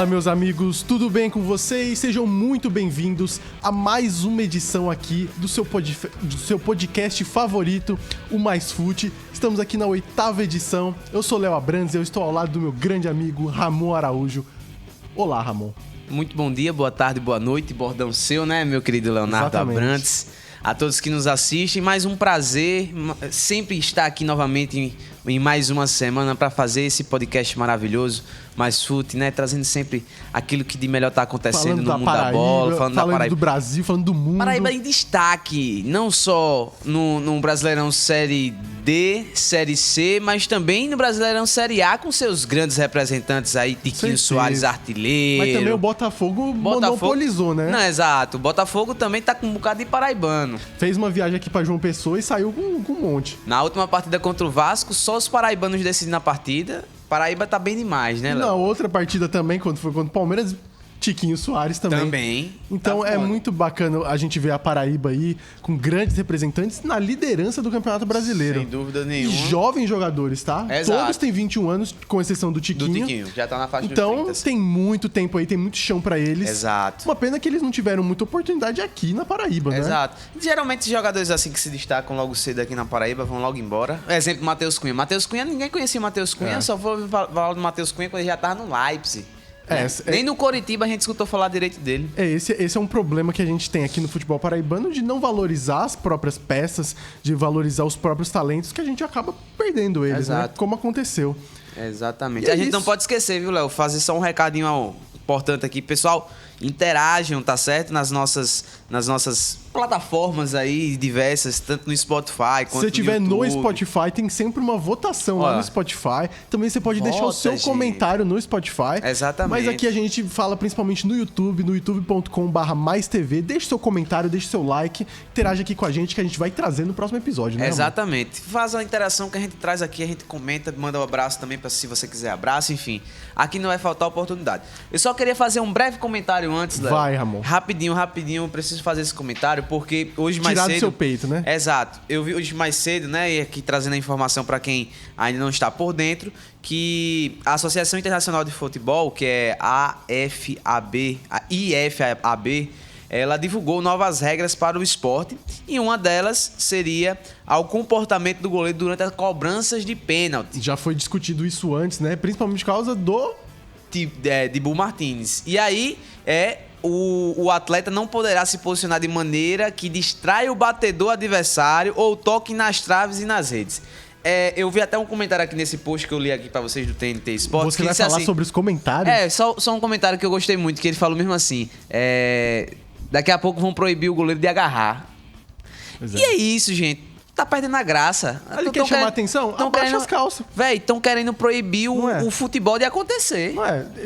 Fala, meus amigos, tudo bem com vocês? Sejam muito bem-vindos a mais uma edição aqui do seu podcast favorito, o Mais Fute. Estamos aqui na 8ª edição. Eu sou Léo Abrantes e eu estou ao lado do meu grande amigo Ramon Araújo. Olá, Ramon. Muito bom dia, boa tarde, boa noite, bordão seu, né, meu querido Leonardo Exatamente. Abrantes. A todos que nos assistem, mais um prazer sempre estar aqui novamente em mais uma semana para fazer esse podcast maravilhoso, Mais Fute, né? Trazendo sempre aquilo que de melhor está acontecendo no mundo da bola, falando da Paraíba. do Brasil, falando do mundo. Paraíba em destaque, não só no Brasileirão Série D, Série C, mas também no Brasileirão Série A com seus grandes representantes aí, Tiquinho Soares, artilheiro. Mas também o Botafogo monopolizou, né? Não, exato. O Botafogo também tá com um bocado de paraibano. Fez uma viagem aqui pra João Pessoa e saiu com um monte. Na última partida contra o Vasco, só os paraibanos decidiram a partida. Paraíba tá bem demais, né, Léo? Na outra partida também, quando foi contra o Palmeiras, Tiquinho Soares também. Então é muito bacana a gente ver a Paraíba aí com grandes representantes na liderança do Campeonato Brasileiro. Sem dúvida nenhuma. E jovens jogadores, tá? Exato. Todos têm 21 anos, com exceção do Tiquinho. Do Tiquinho, já tá na faixa dos Então 30. tem muito tempo aí, tem muito chão pra eles. Exato. Uma pena que eles não tiveram muita oportunidade aqui na Paraíba, né? Exato. Geralmente jogadores assim que se destacam logo cedo aqui na Paraíba vão logo embora. Exemplo, Matheus Cunha. Matheus Cunha, ninguém conhecia o Matheus Cunha, só foi falar do Matheus Cunha quando ele já tava no Leipzig. Nem no Coritiba a gente escutou falar direito dele. Esse é um problema que a gente tem aqui no futebol paraibano, de não valorizar as próprias peças, de valorizar os próprios talentos, que a gente acaba perdendo eles, né? Como aconteceu. Exatamente. E a gente não pode esquecer, viu, Léo? Fazer só um recadinho importante aqui. Pessoal, interajam, tá certo? Nas nossas plataformas aí diversas, tanto no Spotify quanto no YouTube. Se tiver no Spotify, tem sempre uma votação lá no Spotify. Também você pode deixar o seu comentário no Spotify. Exatamente. Mas aqui a gente fala principalmente no YouTube, no youtube.com/maistv. Deixe seu comentário, deixe seu like, interaja aqui com a gente que a gente vai trazer no próximo episódio, né? Exatamente. Faz a interação que a gente traz aqui, a gente comenta, manda um abraço também para se você quiser abraço, enfim. Aqui não vai faltar oportunidade. Eu só queria fazer um breve comentário antes, Léo. Vai, Ramon. Rapidinho, eu preciso fazer esse comentário porque hoje mais cedo... Tirar do seu peito, né? Exato. Eu vi hoje mais cedo, né, e aqui trazendo a informação para quem ainda não está por dentro, que a Associação Internacional de Futebol, que é a IFAB, ela divulgou novas regras para o esporte e uma delas seria ao comportamento do goleiro durante as cobranças de pênalti. Já foi discutido isso antes, né? Principalmente por causa do... de Bull Martins. E aí, o atleta não poderá se posicionar de maneira que distraia o batedor adversário ou toque nas traves e nas redes. Eu vi até um comentário aqui nesse post que eu li aqui pra vocês do TNT Sports. Você vai falar assim, sobre os comentários? Só um comentário que eu gostei muito, que ele falou mesmo assim, daqui a pouco vão proibir o goleiro de agarrar. E é isso, gente. Tá perdendo a graça. Ele quer chamar a atenção? Abaixa as calças. Véi, estão querendo proibir o futebol de acontecer.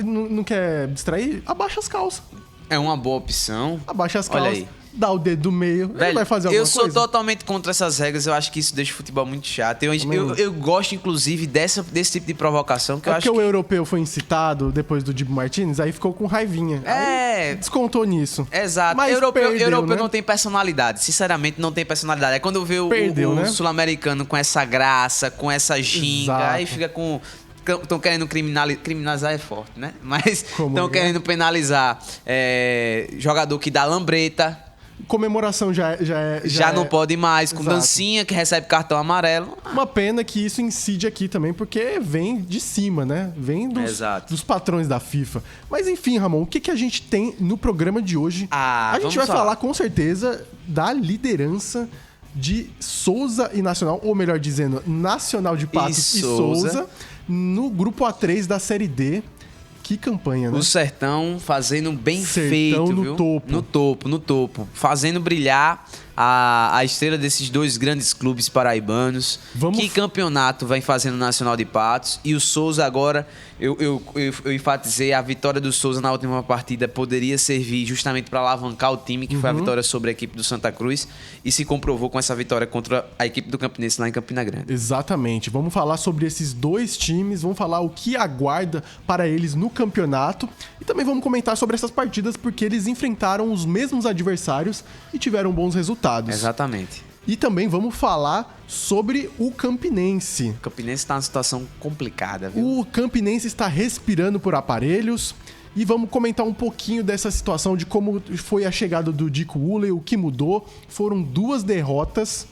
Não quer distrair? Abaixa as calças. É uma boa opção. Abaixa as calças. Olha aí. Dá o dedo do meio. Velho, ele vai fazer alguma coisa? Eu sou totalmente contra essas regras. Eu acho que isso deixa o futebol muito chato. Eu gosto, inclusive, desse tipo de provocação. Que eu acho porque o europeu foi incitado depois do Dibu Martins, aí ficou com raivinha. Aí descontou nisso. Exato. Mas europeu né? não tem personalidade. Sinceramente, não tem personalidade. É quando eu vejo o sul-americano com essa graça, com essa ginga, aí fica com... Estão querendo criminalizar é forte, né? Mas estão querendo penalizar jogador que dá lambreta. Comemoração já não pode mais, com dancinha que recebe cartão amarelo. Uma pena que isso incide aqui também, porque vem de cima, né? Vem dos patrões da FIFA. Mas enfim, Ramon, o que a gente tem no programa de hoje? A gente vai falar com certeza da liderança de Souza e Nacional, ou melhor dizendo, Nacional de Patos e Souza, no grupo A3 da Série D. Que campanha, né? O Sertão fazendo bem feito, no viu? Topo. No topo. Fazendo brilhar a estrela desses dois grandes clubes paraibanos. Que campeonato vai fazendo o Nacional de Patos. E o Souza agora, eu enfatizei, a vitória do Souza na última partida poderia servir justamente para alavancar o time, que foi a vitória sobre a equipe do Santa Cruz. E se comprovou com essa vitória contra a equipe do Campinense lá em Campina Grande. Exatamente. Vamos falar sobre esses dois times, vamos falar o que aguarda para eles no campeonato. E também vamos comentar sobre essas partidas, porque eles enfrentaram os mesmos adversários e tiveram bons resultados. Exatamente. E também vamos falar sobre o Campinense. O Campinense está numa situação complicada, viu? O Campinense está respirando por aparelhos E vamos comentar um pouquinho dessa situação, de como foi a chegada do Dico Ulley, o que mudou. Foram 2 derrotas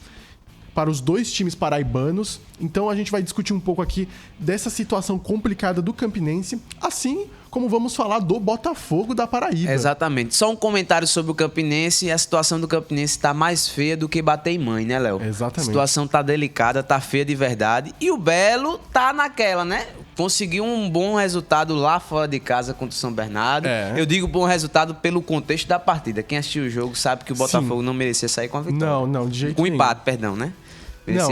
para os 2 times paraibanos. Então a gente vai discutir um pouco aqui dessa situação complicada do Campinense, assim como vamos falar do Botafogo da Paraíba. Exatamente. Só um comentário sobre o Campinense. A situação do Campinense tá mais feia do que bater em mãe, né, Léo? Exatamente. A situação tá delicada, tá feia de verdade. E o Belo tá naquela, né? Conseguiu um bom resultado lá fora de casa contra o São Bernardo. Eu digo bom resultado pelo contexto da partida. Quem assistiu o jogo sabe que o Botafogo não merecia sair com a vitória. Não, de jeito nenhum. Com empate, perdão, né?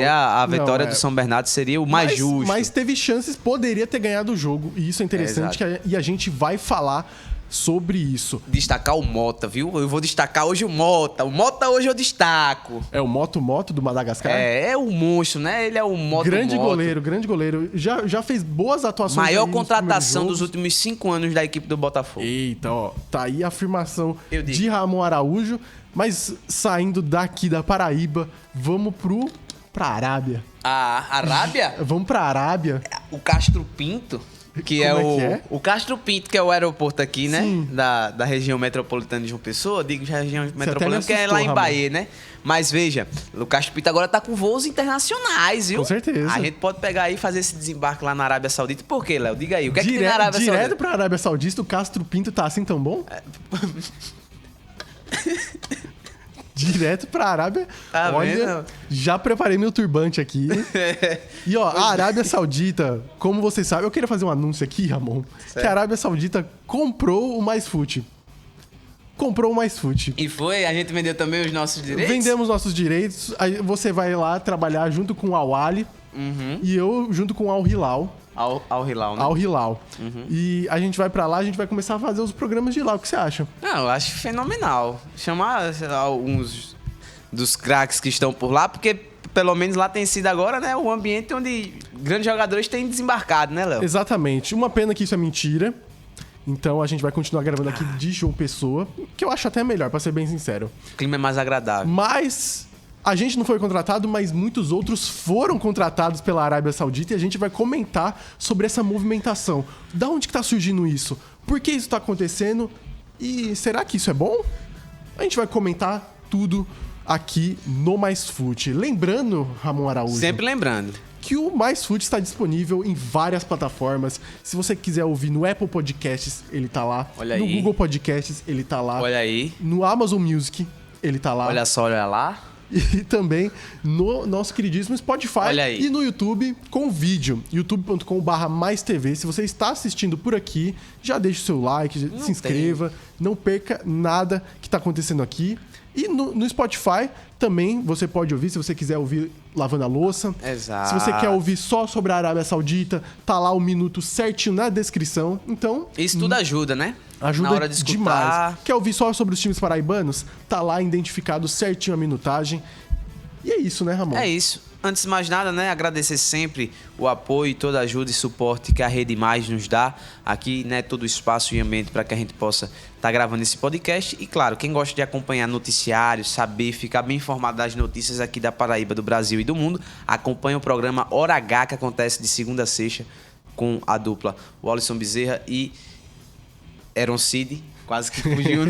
A vitória do São Bernardo seria o mais justo. Mas teve chances, poderia ter ganhado o jogo. E isso é interessante, e a gente vai falar sobre isso. Destacar o Mota, viu? Eu vou destacar hoje o Mota. O Mota hoje eu destaco. É o Moto do Madagascar? É o monstro, né? Ele é o Moto. Grande goleiro. Já fez boas atuações. Maior contratação dos últimos 5 anos da equipe do Botafogo. Eita, ó. Tá aí a afirmação de Ramon Araújo. Mas saindo daqui da Paraíba, vamos pra Arábia. A Arábia? Vamos pra Arábia. O Castro Pinto, que o Castro Pinto, que é o aeroporto aqui, né? Da região metropolitana de João Pessoa. Digo região metropolitana, porque é lá em Bahia, né? Mas veja, o Castro Pinto agora tá com voos internacionais, viu? Com certeza. A gente pode pegar aí e fazer esse desembarque lá na Arábia Saudita. Por quê, Léo? Diga aí, o que é que tem na Arábia Saudita? Direto pra Arábia Saudita, o Castro Pinto tá assim tão bom? Direto pra Arábia. Tá Olha, vendo? Já preparei meu turbante aqui. E ó, a Arábia Saudita, como vocês sabem, eu queria fazer um anúncio aqui, Ramon, que a Arábia Saudita comprou o MyFoot. E foi? A gente vendeu também os nossos direitos? Vendemos nossos direitos. Aí você vai lá trabalhar junto com o Al-Ahly e eu junto com o Al-Hilal. Al-Hilal, né? Al-Hilal. E a gente vai pra lá, a gente vai começar a fazer os programas de lá. O que você acha? Não, eu acho fenomenal. Chamar alguns dos craques que estão por lá, porque pelo menos lá tem sido agora, né, o ambiente onde grandes jogadores têm desembarcado, né, Léo? Exatamente. Uma pena que isso é mentira. Então a gente vai continuar gravando aqui de João Pessoa, que eu acho até melhor, pra ser bem sincero. O clima é mais agradável. Mas a gente não foi contratado, mas muitos outros foram contratados pela Arábia Saudita e a gente vai comentar sobre essa movimentação. Da onde que tá surgindo isso? Por que isso tá acontecendo? E será que isso é bom? A gente vai comentar tudo aqui no MyFoot. Lembrando, Ramon Araújo... Sempre lembrando. Que o MyFoot está disponível em várias plataformas. Se você quiser ouvir no Apple Podcasts, ele tá lá. Olha no aí. Google Podcasts, ele tá lá. Olha aí. No Amazon Music, ele tá lá. Olha só, olha lá. E também no nosso queridíssimo Spotify. Olha aí. E no YouTube com vídeo, youtube.com/maistv. Se você está assistindo por aqui, já deixa o seu like, se inscreva. Não perca nada que está acontecendo aqui. E no Spotify também você pode ouvir, se você quiser ouvir lavando a louça. Exato. Se você quer ouvir só sobre a Arábia Saudita, tá lá o minuto certinho na descrição. Então... Isso tudo ajuda, né? Ajuda na hora de escutar. Demais. Quer ouvir só sobre os times paraibanos? Tá lá identificado certinho a minutagem. E é isso, né, Ramon? É isso. Antes de mais nada, né, agradecer sempre o apoio, toda a ajuda e suporte que a Rede Mais nos dá aqui, né, todo o espaço e ambiente para que a gente possa estar gravando esse podcast. E claro, quem gosta de acompanhar noticiários, saber, ficar bem informado das notícias aqui da Paraíba, do Brasil e do mundo, acompanha o programa Hora H, que acontece de segunda a sexta com a dupla Wallison Bezerra e Aaron Cid. Quase que fugiu.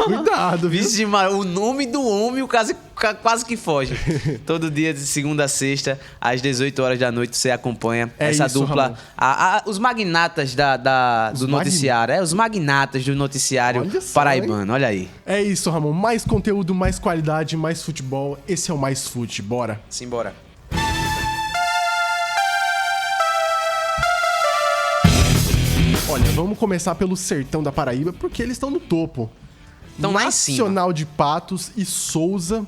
Cuidado, viu? Vixe, o nome do homem quase que foge. Todo dia, de segunda a sexta, às 18 horas da noite, você acompanha essa isso, dupla. Os magnatas do noticiário. Os magnatas do noticiário paraibano. Olha aí. É isso, Ramon. Mais conteúdo, mais qualidade, mais futebol. Esse é o MyFoot. Bora. Simbora. Olha, vamos começar pelo sertão da Paraíba, porque eles estão no topo. Estão lá em cima. Nacional de Patos e Souza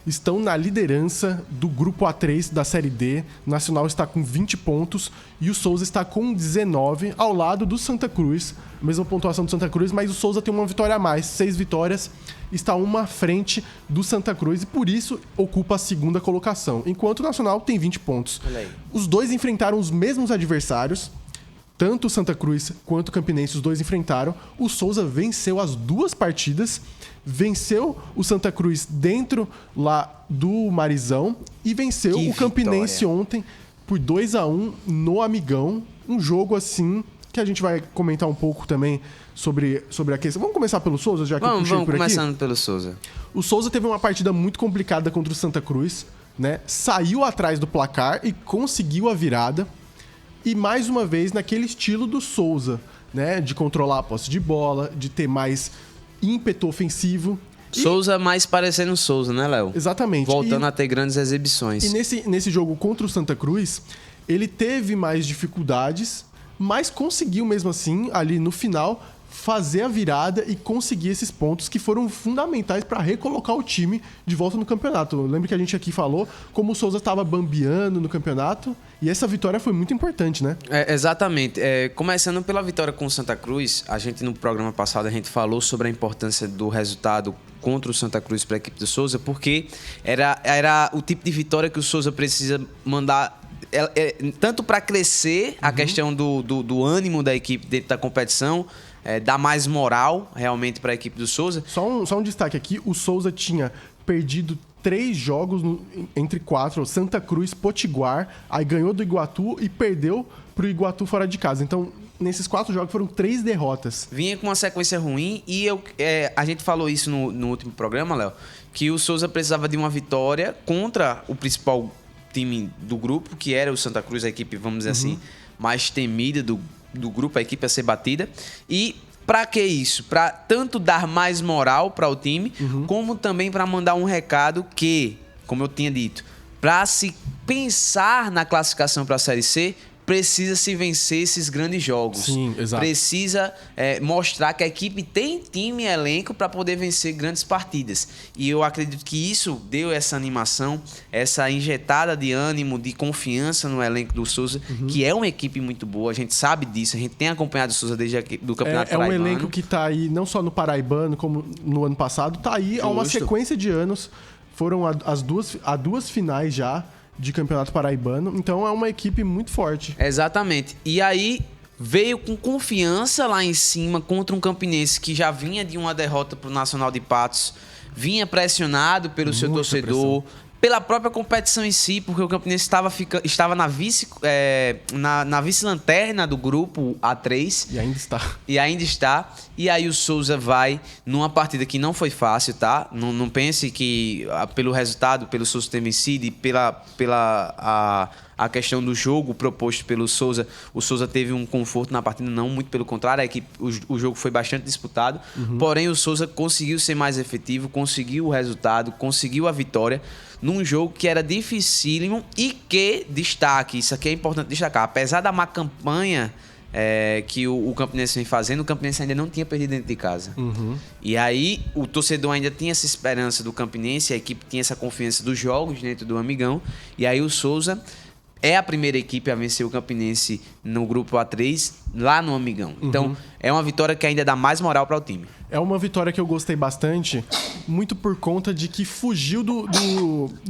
estão na liderança do grupo A3 da Série D. O Nacional está com 20 pontos e o Souza está com 19, ao lado do Santa Cruz. A mesma pontuação do Santa Cruz, mas o Souza tem uma vitória a mais, 6 vitórias. Está uma à frente do Santa Cruz e por isso ocupa a segunda colocação, enquanto o Nacional tem 20 pontos. Olha aí. Os dois enfrentaram os mesmos adversários. Tanto o Santa Cruz quanto o Campinense, os dois enfrentaram. O Souza venceu as 2 partidas, venceu o Santa Cruz dentro lá do Marizão e venceu o Campinense ontem por 2-1 no Amigão. Um jogo assim que a gente vai comentar um pouco também sobre a questão. Vamos começar pelo Souza, já que eu puxei por aqui? Vamos começando pelo Souza. O Souza teve uma partida muito complicada contra o Santa Cruz, né? Saiu atrás do placar e conseguiu a virada. E mais uma vez naquele estilo do Souza, né? De controlar a posse de bola, de ter mais ímpeto ofensivo. Souza mais parecendo Souza, né, Léo? Exatamente. Voltando a ter grandes exibições. E nesse jogo contra o Santa Cruz, ele teve mais dificuldades, mas conseguiu mesmo assim, ali no final, fazer a virada e conseguir esses pontos que foram fundamentais para recolocar o time de volta no campeonato. Lembra que a gente aqui falou como o Souza estava bambeando no campeonato e essa vitória foi muito importante, né? Exatamente. Começando pela vitória com o Santa Cruz, no programa passado a gente falou sobre a importância do resultado contra o Santa Cruz para a equipe do Souza, porque era o tipo de vitória que o Souza precisa mandar tanto para crescer a questão do ânimo da equipe dentro da competição, dar mais moral realmente para a equipe do Souza. Só um destaque aqui, o Souza tinha perdido 3 jogos entre 4, Santa Cruz, Potiguar, aí ganhou do Iguatu e perdeu pro Iguatu fora de casa. Então, nesses 4 jogos foram 3 derrotas. Vinha com uma sequência ruim e a gente falou isso no último programa, Léo, que o Souza precisava de uma vitória contra o principal time do grupo, que era o Santa Cruz, a equipe, vamos dizer assim, mais temida do grupo, a equipe a ser batida. E para que isso? Para tanto dar mais moral para o time, como também para mandar um recado que, como eu tinha dito, para se pensar na classificação para a Série C, precisa se vencer esses grandes jogos. Sim, exato. Precisa mostrar que a equipe tem time e elenco para poder vencer grandes partidas. E eu acredito que isso deu essa animação, essa injetada de ânimo, de confiança no elenco do Souza, que é uma equipe muito boa. A gente sabe disso, a gente tem acompanhado o Souza desde do Campeonato Paraibano. É um elenco que está aí, não só no Paraibano, como no ano passado, está aí há uma sequência de anos. Foram a duas finais já de Campeonato Paraibano, então é uma equipe muito forte. Exatamente. E aí veio com confiança lá em cima contra um Campinense que já vinha de uma derrota pro Nacional de Patos, vinha pressionado pelo seu torcedor, pela própria competição em si, porque o Campinense estava na vice-lanterna do grupo A3. E ainda está. E aí o Souza vai numa partida que não foi fácil, tá? Não pense que pelo resultado, pelo Souza ter vencido e a questão do jogo proposto pelo Souza, o Souza teve um conforto na partida, não, muito pelo contrário, o jogo foi bastante disputado, porém o Souza conseguiu ser mais efetivo, conseguiu o resultado, conseguiu a vitória num jogo que era dificílimo e que, isso aqui é importante destacar, apesar da má campanha que o Campinense vem fazendo, o Campinense ainda não tinha perdido dentro de casa. E aí o torcedor ainda tinha essa esperança do Campinense, a equipe tinha essa confiança dos jogos dentro do Amigão, e aí o Souza é a primeira equipe a vencer o Campinense no grupo A3, lá no Amigão. Então, é uma vitória que ainda dá mais moral para o time. É uma vitória que eu gostei bastante, muito por conta de que fugiu do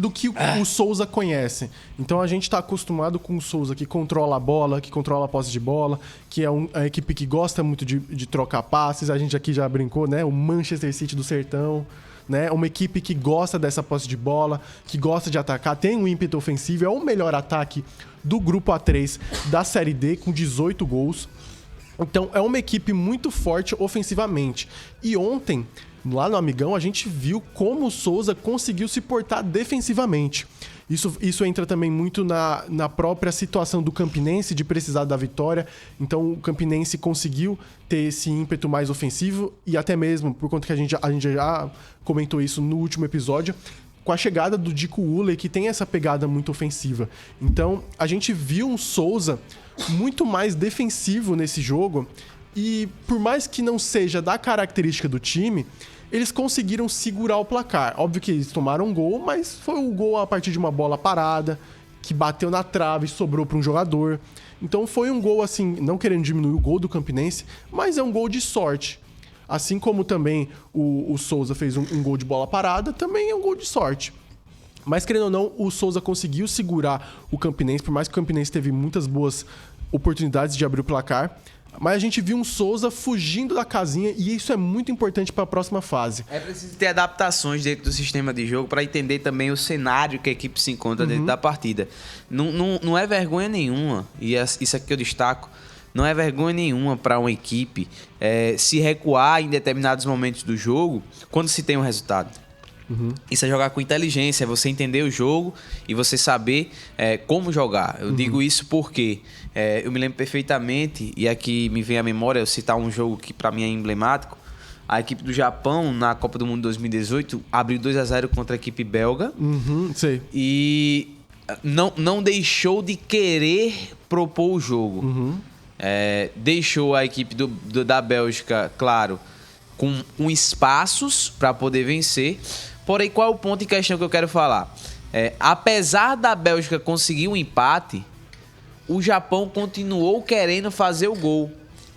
que o Souza conhece. Então, a gente está acostumado com o Souza, que controla a bola, que controla a posse de bola, que é uma equipe que gosta muito de trocar passes. A gente aqui já brincou, né? O Manchester City do Sertão. Né? Uma equipe que gosta dessa posse de bola, que gosta de atacar, tem um ímpeto ofensivo, é o melhor ataque do grupo A3 da Série D, com 18 gols. Então, é uma equipe muito forte ofensivamente. E ontem, lá no Amigão, a gente viu como o Souza conseguiu se portar defensivamente. Isso entra também muito na própria situação do Campinense de precisar da vitória. Então o Campinense conseguiu ter esse ímpeto mais ofensivo e até mesmo, por conta que a gente já comentou isso no último episódio, com a chegada do Dico Uller, que tem essa pegada muito ofensiva. Então a gente viu um Souza muito mais defensivo nesse jogo e por mais que não seja da característica do time, eles conseguiram segurar o placar. Óbvio que eles tomaram um gol, mas foi um gol a partir de uma bola parada, que bateu na trave e sobrou para um jogador. Então foi um gol, assim, não querendo diminuir o gol do Campinense, mas é um gol de sorte. Assim como também o Souza fez um gol de bola parada, também é um gol de sorte. Mas, querendo ou não, o Souza conseguiu segurar o Campinense, por mais que o Campinense teve muitas boas oportunidades de abrir o placar. Mas a gente viu um Souza fugindo da casinha e isso é muito importante para a próxima fase. É preciso ter adaptações dentro do sistema de jogo para entender também o cenário que a equipe se encontra dentro da partida. Não é vergonha nenhuma, e isso aqui eu destaco, não é vergonha nenhuma para uma equipe se recuar em determinados momentos do jogo quando se tem um resultado. Isso é jogar com inteligência, é você entender o jogo e você saber como jogar. Eu digo isso porque eu me lembro perfeitamente, e aqui me vem à memória eu citar um jogo que para mim é emblemático. A equipe do Japão, na Copa do Mundo 2018, abriu 2-0 contra a equipe belga. Sei. E não deixou de querer propor o jogo. Deixou a equipe da Bélgica, claro, com espaços para poder vencer. Porém, qual é o ponto em questão que eu quero falar? Apesar da Bélgica conseguir um empate, o Japão continuou querendo fazer o gol.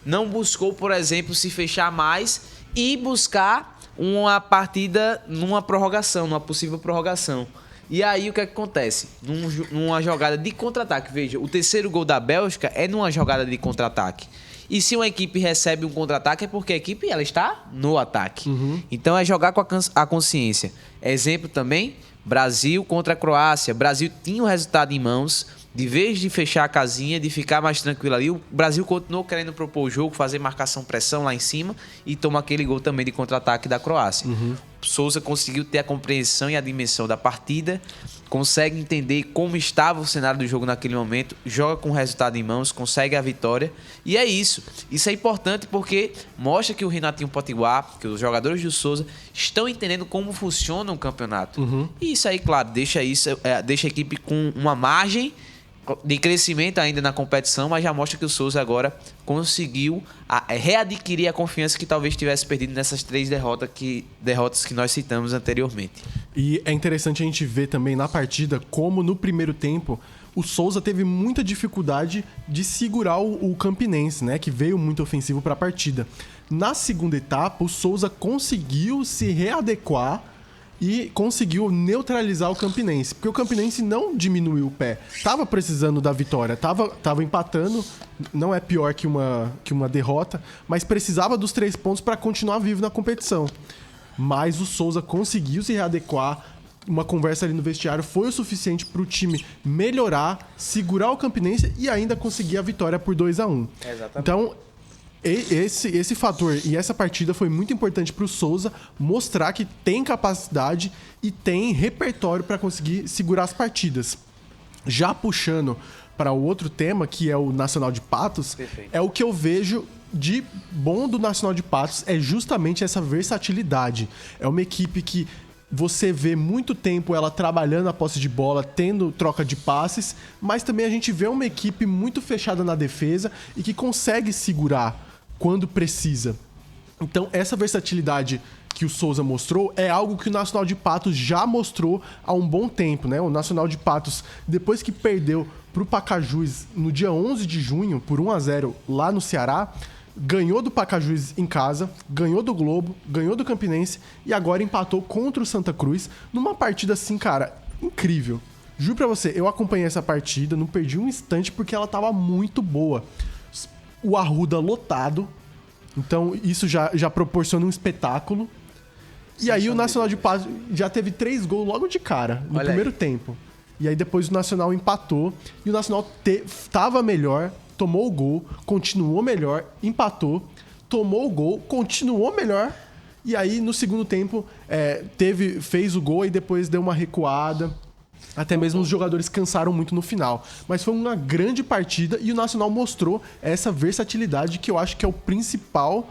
Não buscou, por exemplo, se fechar mais e buscar uma partida numa prorrogação, numa possível prorrogação. E aí o que acontece? Numa jogada de contra-ataque, veja, o terceiro gol da Bélgica é numa jogada de contra-ataque. E se uma equipe recebe um contra-ataque é porque a equipe ela está no ataque. Então é jogar com a consciência. Exemplo também, Brasil contra a Croácia. Brasil tinha o resultado em mãos. De vez de fechar a casinha, de ficar mais tranquilo ali, o Brasil continuou querendo propor o jogo, fazer marcação-pressão lá em cima e toma aquele gol também de contra-ataque da Croácia. Souza conseguiu ter a compreensão e a dimensão da partida, consegue entender como estava o cenário do jogo naquele momento, joga com o resultado em mãos, consegue a vitória. E é isso. Isso é importante porque mostra que o Renatinho Potiguar, que os jogadores do Souza estão entendendo como funciona um campeonato. E isso aí, claro, deixa a equipe com uma margem de crescimento ainda na competição, mas já mostra que o Souza agora conseguiu readquirir a confiança que talvez tivesse perdido nessas 3 derrotas que nós citamos anteriormente. E é interessante a gente ver também na partida como no primeiro tempo o Souza teve muita dificuldade de segurar o Campinense, né, que veio muito ofensivo para a partida. Na segunda etapa, o Souza conseguiu se readequar e conseguiu neutralizar o Campinense, porque o Campinense não diminuiu o pé, tava precisando da vitória, tava empatando, não é pior que uma derrota, mas precisava dos 3 pontos para continuar vivo na competição. Mas o Souza conseguiu se readequar, uma conversa ali no vestiário foi o suficiente para o time melhorar, segurar o Campinense e ainda conseguir a vitória por 2-1. Exatamente. Então, esse fator e essa partida foi muito importante para o Souza mostrar que tem capacidade e tem repertório para conseguir segurar as partidas. Já puxando para o outro tema, que é o Nacional de Patos, Perfeito. É o que eu vejo de bom do Nacional de Patos, é justamente essa versatilidade. É uma equipe que você vê muito tempo ela trabalhando a posse de bola, tendo troca de passes, mas também a gente vê uma equipe muito fechada na defesa e que consegue segurar quando precisa. Então, essa versatilidade que o Souza mostrou é algo que o Nacional de Patos já mostrou há um bom tempo, né? O Nacional de Patos, depois que perdeu pro Pacajus no dia 11 de junho, por 1-0 lá no Ceará, ganhou do Pacajus em casa, ganhou do Globo, ganhou do Campinense e agora empatou contra o Santa Cruz numa partida assim, cara, incrível. Juro pra você, eu acompanhei essa partida, não perdi um instante porque ela tava muito boa. O Arruda lotado, então isso já proporciona um espetáculo. E aí o Nacional de Patos já teve 3 gols logo de cara, no primeiro tempo. E aí depois o Nacional empatou e o Nacional tava melhor, tomou o gol, continuou melhor, empatou, tomou o gol, continuou melhor. E aí no segundo tempo fez o gol e depois deu uma recuada. Até mesmo os jogadores cansaram muito no final. Mas foi uma grande partida e o Nacional mostrou essa versatilidade que eu acho que é o principal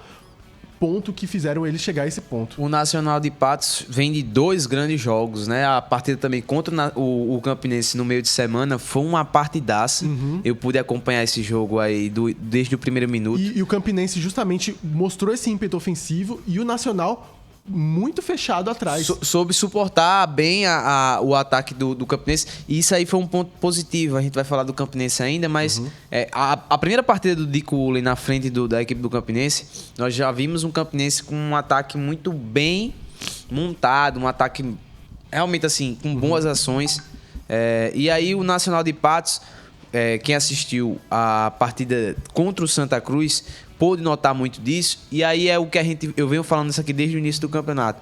ponto que fizeram eles chegar a esse ponto. O Nacional de Patos vem de 2 grandes jogos, né? A partida também contra o Campinense no meio de semana foi uma partidaça. Eu pude acompanhar esse jogo aí desde o primeiro minuto. E o Campinense justamente mostrou esse ímpeto ofensivo e o Nacional muito fechado atrás. Soube suportar bem o ataque do Campinense. E isso aí foi um ponto positivo. A gente vai falar do Campinense ainda, mas a primeira partida do Dico Ulen na frente da equipe do Campinense, nós já vimos um Campinense com um ataque muito bem montado, um ataque realmente assim, com boas ações. E aí o Nacional de Patos, quem assistiu a partida contra o Santa Cruz pôde notar muito disso, e aí é o que eu venho falando isso aqui desde o início do campeonato.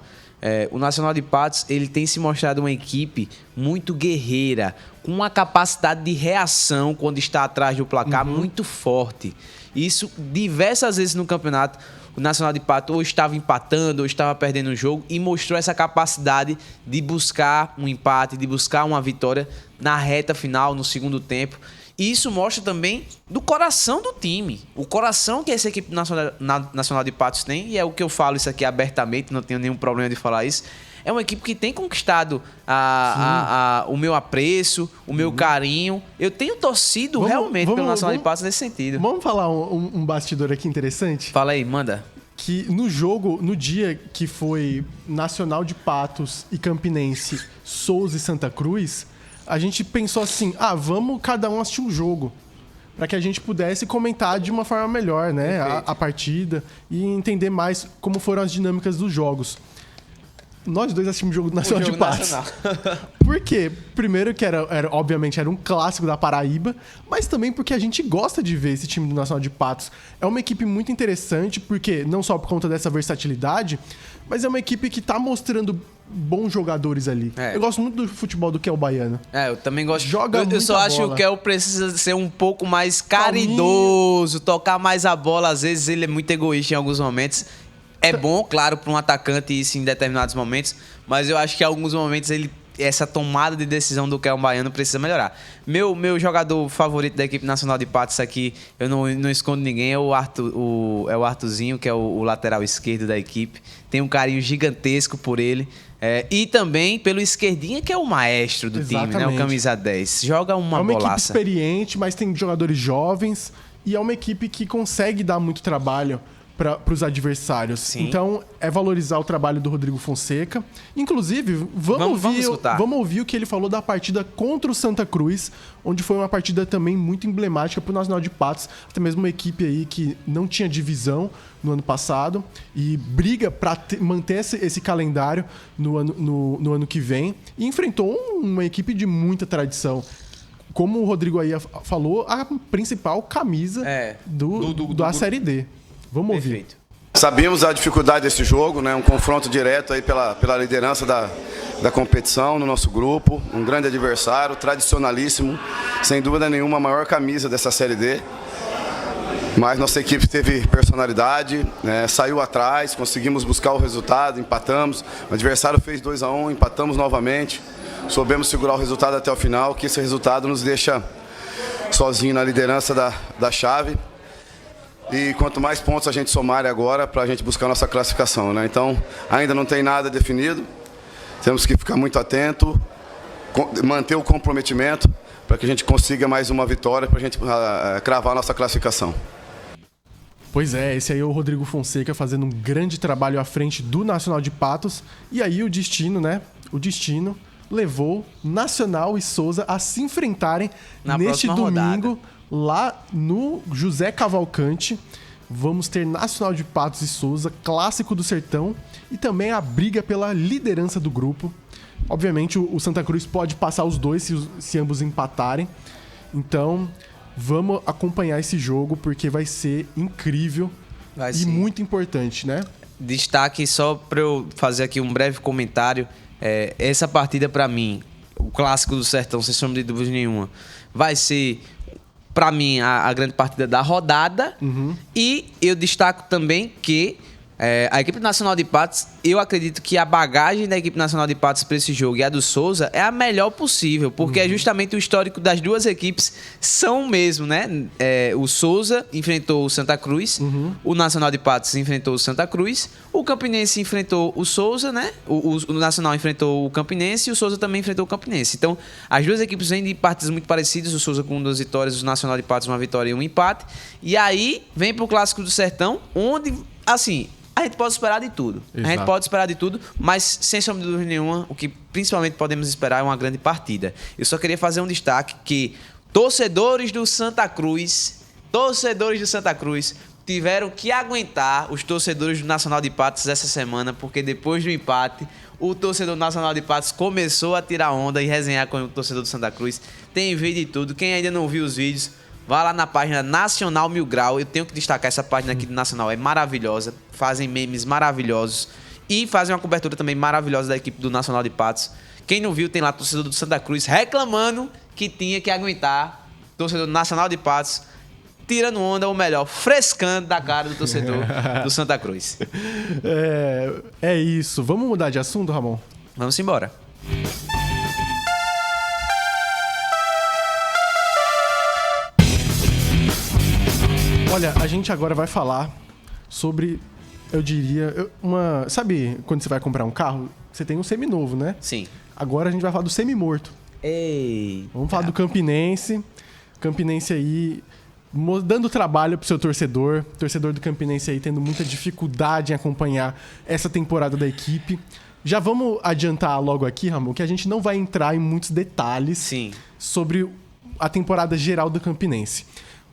O Nacional de Patos, ele tem se mostrado uma equipe muito guerreira, com uma capacidade de reação quando está atrás do placar muito forte. E isso, diversas vezes no campeonato, o Nacional de Patos ou estava empatando ou estava perdendo o jogo e mostrou essa capacidade de buscar um empate, de buscar uma vitória na reta final, no segundo tempo. E isso mostra também do coração do time. O coração que essa equipe nacional de Patos tem, e é o que eu falo isso aqui abertamente, não tenho nenhum problema de falar isso. É uma equipe que tem conquistado o meu apreço, o meu carinho. Eu tenho torcido realmente pelo Nacional de Patos nesse sentido. Vamos falar um bastidor aqui interessante? Fala aí, manda. Que no jogo, no dia que foi Nacional de Patos e Campinense, Souza e Santa Cruz, a gente pensou assim, vamos cada um assistir um jogo, para que a gente pudesse comentar de uma forma melhor, né, a partida e entender mais como foram as dinâmicas dos jogos. Nós dois assistimos o jogo do Nacional de Patos. Por quê? Primeiro que obviamente era um clássico da Paraíba, mas também porque a gente gosta de ver esse time do Nacional de Patos. É uma equipe muito interessante, porque não só por conta dessa versatilidade, mas é uma equipe que tá mostrando bons jogadores ali. Eu gosto muito do futebol do Kel Baiano. Eu também gosto. Eu só acho que o Kel precisa ser um pouco mais caridoso, tocar mais a bola. Às vezes ele é muito egoísta em alguns momentos. É bom, claro, para um atacante isso em determinados momentos, mas eu acho que em alguns momentos essa tomada de decisão do Kel Baiano precisa melhorar. Meu jogador favorito da equipe nacional de Patos aqui, eu não escondo ninguém, é o Arthurzinho, que é o lateral esquerdo da equipe. Tenho um carinho gigantesco por ele. E também pelo esquerdinha, que é o maestro do time, né? O camisa 10. Joga uma bolaça. É uma equipe experiente, mas tem jogadores jovens e é uma equipe que consegue dar muito trabalho para os adversários. Sim. Então, é valorizar o trabalho do Rodrigo Fonseca. Inclusive, vamos ouvir o que ele falou da partida contra o Santa Cruz, onde foi uma partida também muito emblemática para o Nacional de Patos, até mesmo uma equipe aí que não tinha divisão no ano passado e briga para manter esse calendário no ano que vem, e enfrentou uma equipe de muita tradição. Como o Rodrigo aí falou, a principal camisa da Série D. Vamos ouvir. Perfeito. Sabíamos a dificuldade desse jogo, né? Um confronto direto aí pela liderança da competição no nosso grupo, um grande adversário, tradicionalíssimo, sem dúvida nenhuma a maior camisa dessa Série D. Mas nossa equipe teve personalidade, né? Saiu atrás, conseguimos buscar o resultado, empatamos. O adversário fez 2-1, empatamos novamente, soubemos segurar o resultado até o final, que esse resultado nos deixa sozinho na liderança da chave. E quanto mais pontos a gente somar agora, para a gente buscar a nossa classificação, né? Então, ainda não tem nada definido. Temos que ficar muito atento, manter o comprometimento para que a gente consiga mais uma vitória, para a gente cravar a nossa classificação. Pois é, esse aí é o Rodrigo Fonseca fazendo um grande trabalho à frente do Nacional de Patos. E aí o destino, né? O destino levou Nacional e Souza a se enfrentarem neste domingo. Lá no José Cavalcante, vamos ter Nacional de Patos e Souza, clássico do Sertão, e também a briga pela liderança do grupo. Obviamente, o Santa Cruz pode passar os dois se ambos empatarem. Então, vamos acompanhar esse jogo, porque vai ser incrível e muito importante, né? Destaque só para eu fazer aqui um breve comentário. Essa partida, para mim, o clássico do Sertão, sem sombra de dúvida nenhuma, vai ser, para mim, a grande partida da rodada. E eu destaco também que a equipe nacional de Patos, eu acredito que a bagagem da equipe nacional de Patos para esse jogo e a do Souza é a melhor possível, porque é justamente o histórico das duas equipes são o mesmo, né? O Souza enfrentou o Santa Cruz, o Nacional de Patos enfrentou o Santa Cruz, o Campinense enfrentou o Souza, né? O Nacional enfrentou o Campinense e o Souza também enfrentou o Campinense. Então, as duas equipes vêm de partidas muito parecidas, o Souza com 2 vitórias, o Nacional de Patos 1 vitória e 1 empate. E aí, vem pro Clássico do Sertão, onde, assim, a gente pode esperar de tudo. Exato. A gente pode esperar de tudo, mas sem sombra de dúvida nenhuma, o que principalmente podemos esperar é uma grande partida. Eu só queria fazer um destaque que torcedores do Santa Cruz tiveram que aguentar os torcedores do Nacional de Patos essa semana, porque depois do empate, o torcedor nacional de Patos começou a tirar onda e resenhar com o torcedor do Santa Cruz. Tem vídeo e tudo. Quem ainda não viu os vídeos, vá lá na página Nacional Mil Grau. Eu tenho que destacar essa página aqui do Nacional. É maravilhosa. Fazem memes maravilhosos. E fazem uma cobertura também maravilhosa da equipe do Nacional de Patos. Quem não viu, tem lá torcedor do Santa Cruz reclamando que tinha que aguentar torcedor do Nacional de Patos tirando onda, ou melhor, frescando da cara do torcedor do Santa Cruz. É isso. Vamos mudar de assunto, Ramon? Vamos embora. Olha, a gente agora vai falar sobre, eu diria, sabe quando você vai comprar um carro, você tem um seminovo, né? Sim. Agora a gente vai falar do semimorto. Vamos falar do Campinense. Campinense aí dando trabalho pro seu torcedor do Campinense aí tendo muita dificuldade em acompanhar essa temporada da equipe. Já vamos adiantar logo aqui, Ramon, que a gente não vai entrar em muitos detalhes sobre a temporada geral do Campinense.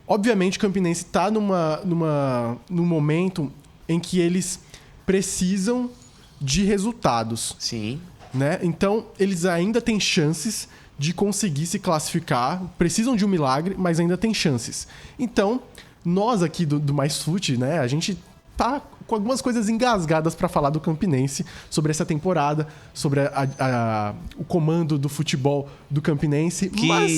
Obviamente, o Campinense está num momento em que eles precisam de resultados. Sim. Né? Então, eles ainda têm chances de conseguir se classificar. Precisam de um milagre, mas ainda têm chances. Então, nós aqui do Mais Fute, né? A gente tá com algumas coisas engasgadas para falar do Campinense, sobre essa temporada, sobre o comando do futebol do Campinense.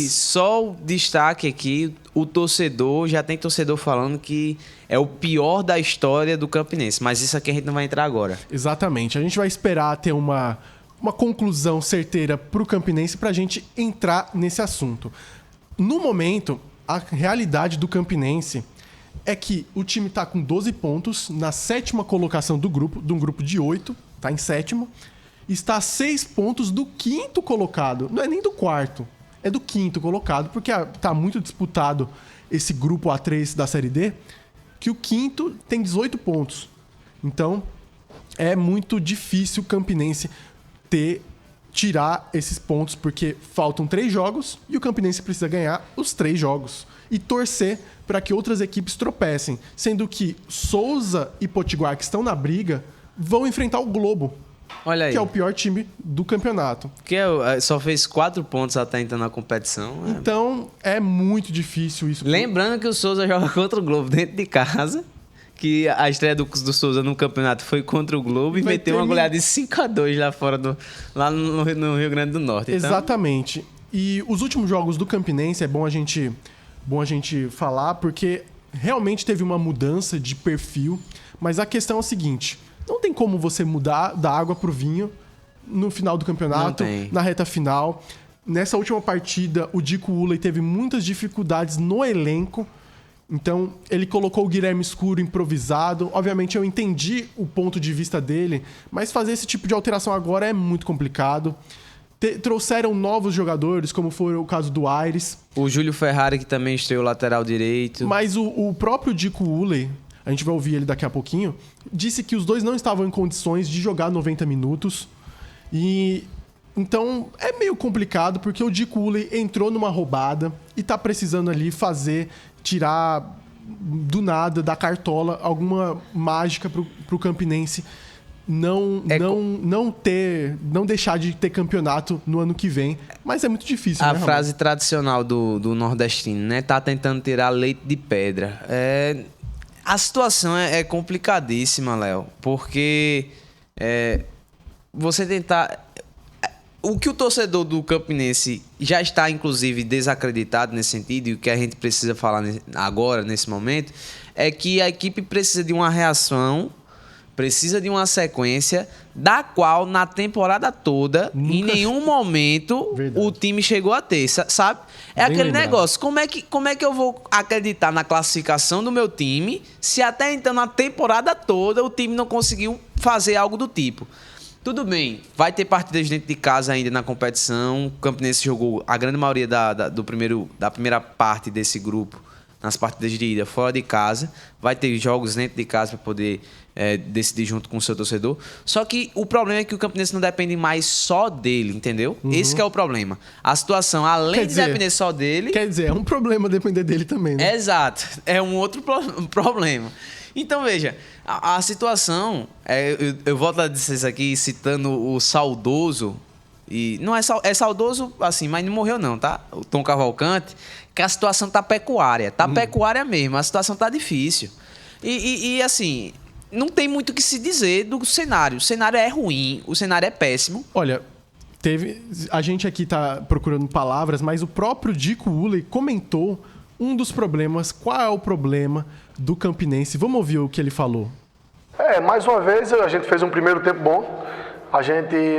Só o destaque aqui, o torcedor, já tem torcedor falando que é o pior da história do Campinense, mas isso aqui a gente não vai entrar agora. Exatamente, a gente vai esperar ter uma conclusão certeira pro Campinense pra gente entrar nesse assunto. No momento, a realidade do Campinense é que o time tá com 12 pontos na 7ª colocação do grupo, de um grupo de 8, tá em 7º, está a 6 pontos do 5º colocado, não é nem do 4º, é do 5º colocado, porque tá muito disputado esse grupo A3 da Série D, que o 5º tem 18 pontos. Então, é muito difícil o Campinense tirar esses pontos, porque faltam 3 jogos e o Campinense precisa ganhar os 3 jogos e torcer para que outras equipes tropecem, sendo que Souza e Potiguar, que estão na briga, vão enfrentar o Globo, olha aí, que é o pior time do campeonato. Que só fez 4 pontos até então na competição. Então, é muito difícil isso. Lembrando que o Souza joga contra o Globo dentro de casa, que a estreia do Souza no campeonato foi contra o Globo e meteu uma goleada de 5-2 lá fora, lá no Rio Grande do Norte. Então... Exatamente. E os últimos jogos do Campinense é bom a gente falar, porque realmente teve uma mudança de perfil, mas a questão é o seguinte: não tem como você mudar da água pro vinho no final do campeonato, na reta final. Nessa última partida, o Dico Uley teve muitas dificuldades no elenco. Então, ele colocou o Guilherme Escuro improvisado. Obviamente, eu entendi o ponto de vista dele, mas fazer esse tipo de alteração agora é muito complicado. Trouxeram novos jogadores, como foi o caso do Aires. O Júlio Ferrari, que também estreou lateral direito. Mas o próprio Dico Uley, a gente vai ouvir ele daqui a pouquinho, disse que os dois não estavam em condições de jogar 90 minutos. E então, é meio complicado, porque o Dico Uley entrou numa roubada e tá precisando ali tirar do nada, da cartola, alguma mágica pro Campinense não deixar de ter campeonato no ano que vem. Mas é muito difícil, né, frase tradicional do nordestino, né? Tá tentando tirar leite de pedra. A situação é complicadíssima, Léo, porque você tentar... O que o torcedor do Campinense já está, inclusive, desacreditado nesse sentido, e o que a gente precisa falar agora, nesse momento, é que a equipe precisa de uma reação, precisa de uma sequência, da qual, na temporada toda, em nenhum momento, o time chegou a ter, sabe? É bem aquele negócio, como é que eu vou acreditar na classificação do meu time, se até então, na temporada toda, o time não conseguiu fazer algo do tipo? Tudo bem, vai ter partidas dentro de casa ainda na competição. O Campinense jogou a grande maioria da primeira parte desse grupo nas partidas de ida fora de casa. Vai ter jogos dentro de casa para poder decidir junto com o seu torcedor. Só que o problema é que o Campinense não depende mais só dele, entendeu? Uhum. Esse que é o problema. A situação, além de depender só dele... Quer dizer, é um problema depender dele também, né? Exato, é um outro problema. Então, veja, a situação... Eu volto a dizer isso aqui, citando o saudoso... E não é saudoso, assim, mas não morreu não, tá? O Tom Cavalcante, que a situação tá pecuária. Tá pecuária mesmo, a situação tá difícil. E assim, não tem muito o que se dizer do cenário. O cenário é ruim, o cenário é péssimo. Olha, a gente aqui tá procurando palavras, mas o próprio Dico Uley comentou um dos problemas. Qual é o problema do Campinense? Vamos ouvir o que ele falou. Mais uma vez a gente fez um primeiro tempo bom.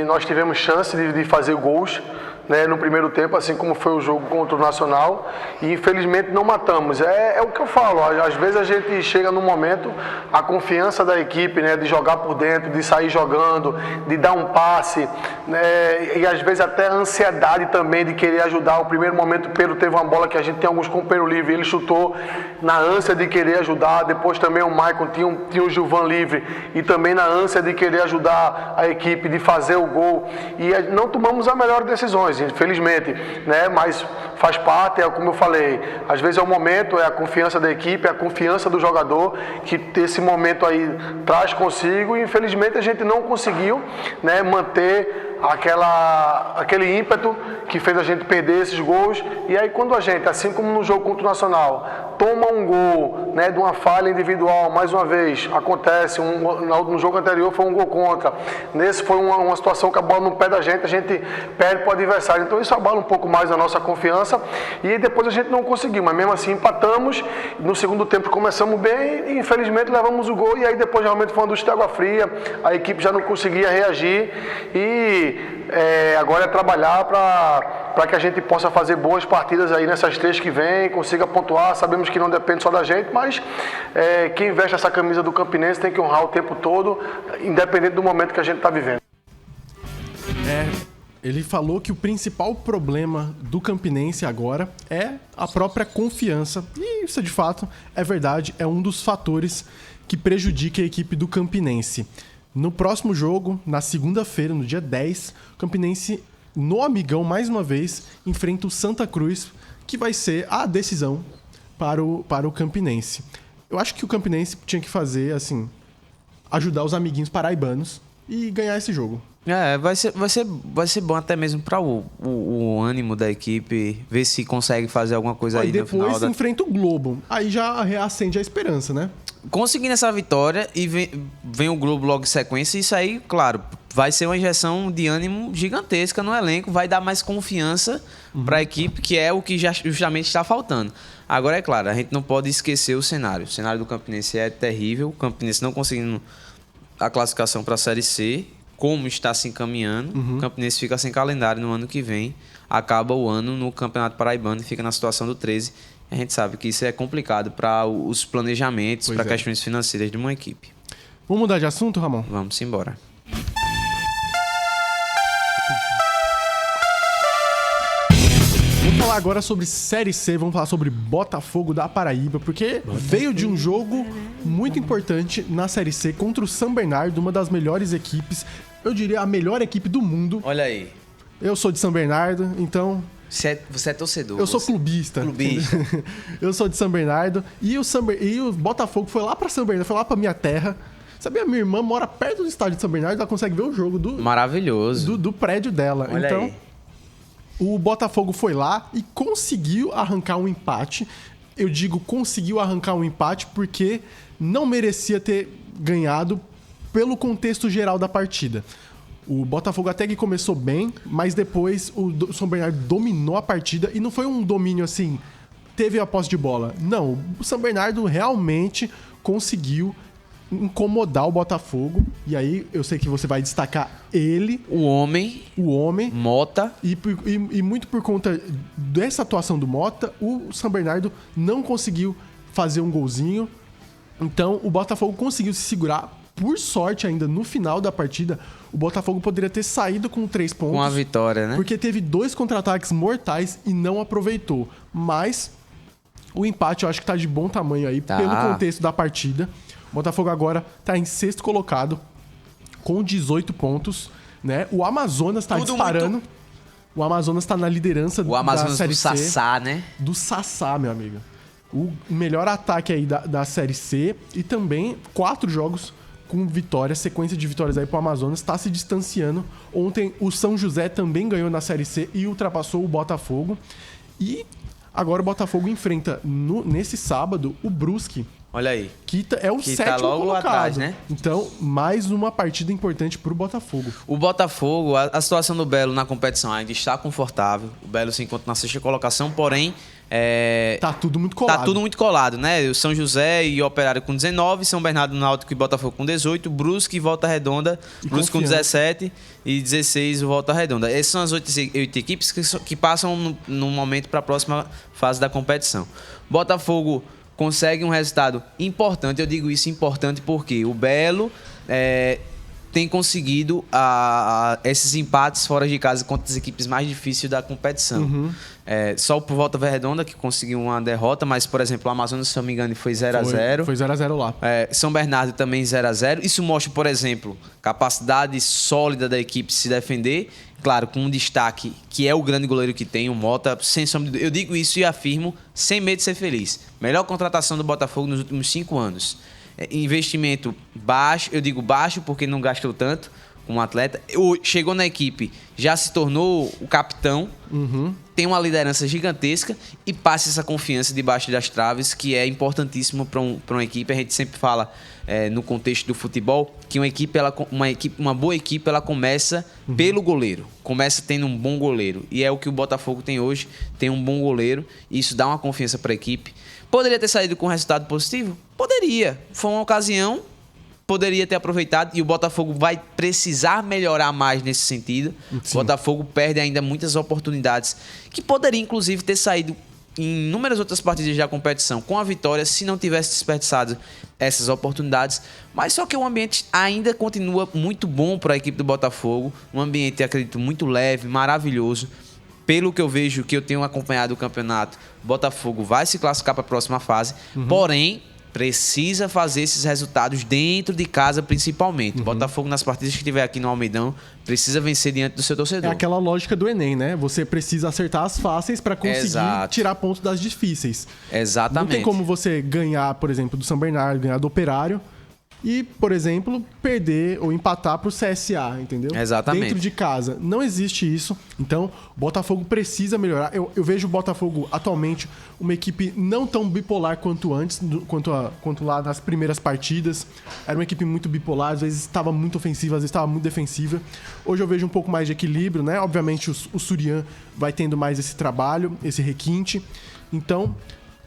Nós tivemos chance de fazer gols, né, no primeiro tempo, assim como foi o jogo contra o Nacional, e infelizmente não matamos. É o que eu falo, às vezes a gente chega num momento, a confiança da equipe, né, de jogar por dentro, de sair jogando, de dar um passe, né, e às vezes até a ansiedade também de querer ajudar. O primeiro momento o Pedro teve uma bola que a gente tem alguns companheiros livres, ele chutou na ânsia de querer ajudar. Depois também o Maicon tinha o Gilvan livre e também na ânsia de querer ajudar a equipe, de fazer o gol, e não tomamos as melhores decisões, infelizmente, né? Mas faz parte, como eu falei, às vezes é o momento, é a confiança da equipe, é a confiança do jogador que esse momento aí traz consigo, e infelizmente a gente não conseguiu, né, manter aquele ímpeto que fez a gente perder esses gols. E aí quando a gente, assim como no jogo contra o Nacional, toma um gol, né, de uma falha individual, mais uma vez, acontece, no jogo anterior foi um gol contra, nesse foi uma situação que a bola no pé da gente, a gente perde para o adversário, então isso abala um pouco mais a nossa confiança, e depois a gente não conseguiu, mas mesmo assim empatamos. No segundo tempo começamos bem e infelizmente levamos o gol, e aí depois realmente foi uma ducha de água fria, a equipe já não conseguia reagir, e agora é trabalhar para que a gente possa fazer boas partidas aí nessas 3 que vem, consiga pontuar. Sabemos que não depende só da gente, mas quem veste essa camisa do Campinense tem que honrar o tempo todo, independente do momento que a gente está vivendo. Ele falou que o principal problema do Campinense agora é a própria confiança. E isso, de fato, é verdade. É um dos fatores que prejudica a equipe do Campinense. No próximo jogo, na segunda-feira, no dia 10, o Campinense, no Amigão, mais uma vez, enfrenta o Santa Cruz, que vai ser a decisão para o Campinense. Eu acho que o Campinense tinha que fazer, assim, ajudar os amiguinhos paraibanos e ganhar esse jogo. Vai ser bom até mesmo para o ânimo da equipe, ver se consegue fazer alguma coisa aí no final. Depois enfrenta o Globo, aí já reacende a esperança, né? Conseguindo essa vitória e vem o Globo logo em sequência, isso aí, claro, vai ser uma injeção de ânimo gigantesca no elenco, vai dar mais confiança para a equipe, que é o que justamente está faltando. Agora, é claro, a gente não pode esquecer o cenário. O cenário do Campinense é terrível, o Campinense não conseguindo a classificação para a Série C, como está se encaminhando, o Campinense fica sem calendário no ano que vem, acaba o ano no Campeonato Paraibano e fica na situação do 13. A gente sabe que isso é complicado para os planejamentos, para questões financeiras de uma equipe. Vamos mudar de assunto, Ramon? Vamos embora. Vamos falar agora sobre Série C, vamos falar sobre Botafogo da Paraíba, porque veio de um jogo muito importante na Série C contra o São Bernardo, uma das melhores equipes, eu diria a melhor equipe do mundo. Olha aí. Eu sou de São Bernardo, então... Você é torcedor. Eu sou clubista. Eu sou de São Bernardo. E o Botafogo foi lá pra São Bernardo, foi lá pra minha terra. Sabia? Minha irmã mora perto do estádio de São Bernardo, ela consegue ver o jogo maravilhoso. Do prédio dela. Olha então, aí. O Botafogo foi lá e conseguiu arrancar um empate. Eu digo conseguiu arrancar um empate porque não merecia ter ganhado pelo contexto geral da partida. O Botafogo até que começou bem, mas depois o São Bernardo dominou a partida e não foi um domínio assim, teve a posse de bola. Não, o São Bernardo realmente conseguiu incomodar o Botafogo. E aí eu sei que você vai destacar ele. O homem. Mota. E muito por conta dessa atuação do Mota, o São Bernardo não conseguiu fazer um golzinho. Então o Botafogo conseguiu se segurar. Por sorte, ainda no final da partida, o Botafogo poderia ter saído com 3 pontos. Com a vitória, né? Porque teve 2 contra-ataques mortais e não aproveitou. Mas o empate eu acho que tá de bom tamanho aí, pelo contexto da partida. O Botafogo agora tá em 6º colocado, com 18 pontos, né? O Amazonas tá disparando. O Amazonas tá na liderança da Série C. O Amazonas do Sassá, né? Do Sassá, meu amigo. O melhor ataque aí da Série C. E também 4 jogos com vitória, sequência de vitórias aí pro Amazonas, tá se distanciando. Ontem o São José também ganhou na Série C e ultrapassou o Botafogo. E agora o Botafogo enfrenta nesse sábado o Brusque. Olha aí. Que é o 7º tá logo colocado. Atrás, né? Então, mais uma partida importante pro Botafogo. O Botafogo, a situação do Belo na competição ainda está confortável. O Belo se encontra na 6ª colocação, porém, Tá tudo muito colado. Tá tudo muito colado, né? O São José e o Operário com 19, São Bernardo, Náutico e Botafogo com 18, Brusque e Volta Redonda, Brusque com 17 e 16 o Volta Redonda. Essas são as 8 equipes que passam no momento para a próxima fase da competição. Botafogo consegue um resultado importante, eu digo isso importante porque o Belo tem conseguido esses empates fora de casa contra as equipes mais difíceis da competição. Só por Volta Redonda que conseguiu uma derrota, mas, por exemplo, o Amazonas, se não me engano, foi 0-0. Foi 0-0 lá. São Bernardo também 0-0. Isso mostra, por exemplo, capacidade sólida da equipe se defender. Claro, com um destaque que é o grande goleiro que tem, o Mota. Sem sombra de... Eu digo isso e afirmo, sem medo de ser feliz. Melhor contratação do Botafogo nos últimos 5 anos. Investimento baixo, eu digo baixo porque não gastou tanto com um atleta. Chegou na equipe, já se tornou o capitão, tem uma liderança gigantesca e passa essa confiança debaixo das traves, que é importantíssimo para uma equipe. A gente sempre fala no contexto do futebol que uma boa equipe ela começa pelo goleiro, começa tendo um bom goleiro, e é o que o Botafogo tem hoje, tem um bom goleiro, e isso dá uma confiança para a equipe. Poderia ter saído com um resultado positivo? Poderia. Foi uma ocasião, poderia ter aproveitado, e o Botafogo vai precisar melhorar mais nesse sentido. Sim. O Botafogo perde ainda muitas oportunidades que poderia, inclusive, ter saído em inúmeras outras partidas da competição com a vitória se não tivesse desperdiçado essas oportunidades. Mas só que o ambiente ainda continua muito bom para a equipe do Botafogo. Um ambiente, acredito, muito leve, maravilhoso. Pelo que eu vejo, que eu tenho acompanhado o campeonato, o Botafogo vai se classificar para a próxima fase, porém, precisa fazer esses resultados dentro de casa, principalmente. O Botafogo, nas partidas que tiver aqui no Almeidão, precisa vencer diante do seu torcedor. É aquela lógica do Enem, né? Você precisa acertar as fáceis para conseguir tirar pontos das difíceis. Exatamente. Não tem como você ganhar, por exemplo, do São Bernardo, ganhar do Operário e, por exemplo, perder ou empatar pro CSA, entendeu? Exatamente. Dentro de casa. Não existe isso. Então, o Botafogo precisa melhorar. Eu vejo o Botafogo, atualmente, uma equipe não tão bipolar quanto antes, quanto lá nas primeiras partidas. Era uma equipe muito bipolar, às vezes estava muito ofensiva, às vezes estava muito defensiva. Hoje eu vejo um pouco mais de equilíbrio, né? Obviamente, o Surian vai tendo mais esse trabalho, esse requinte. Então,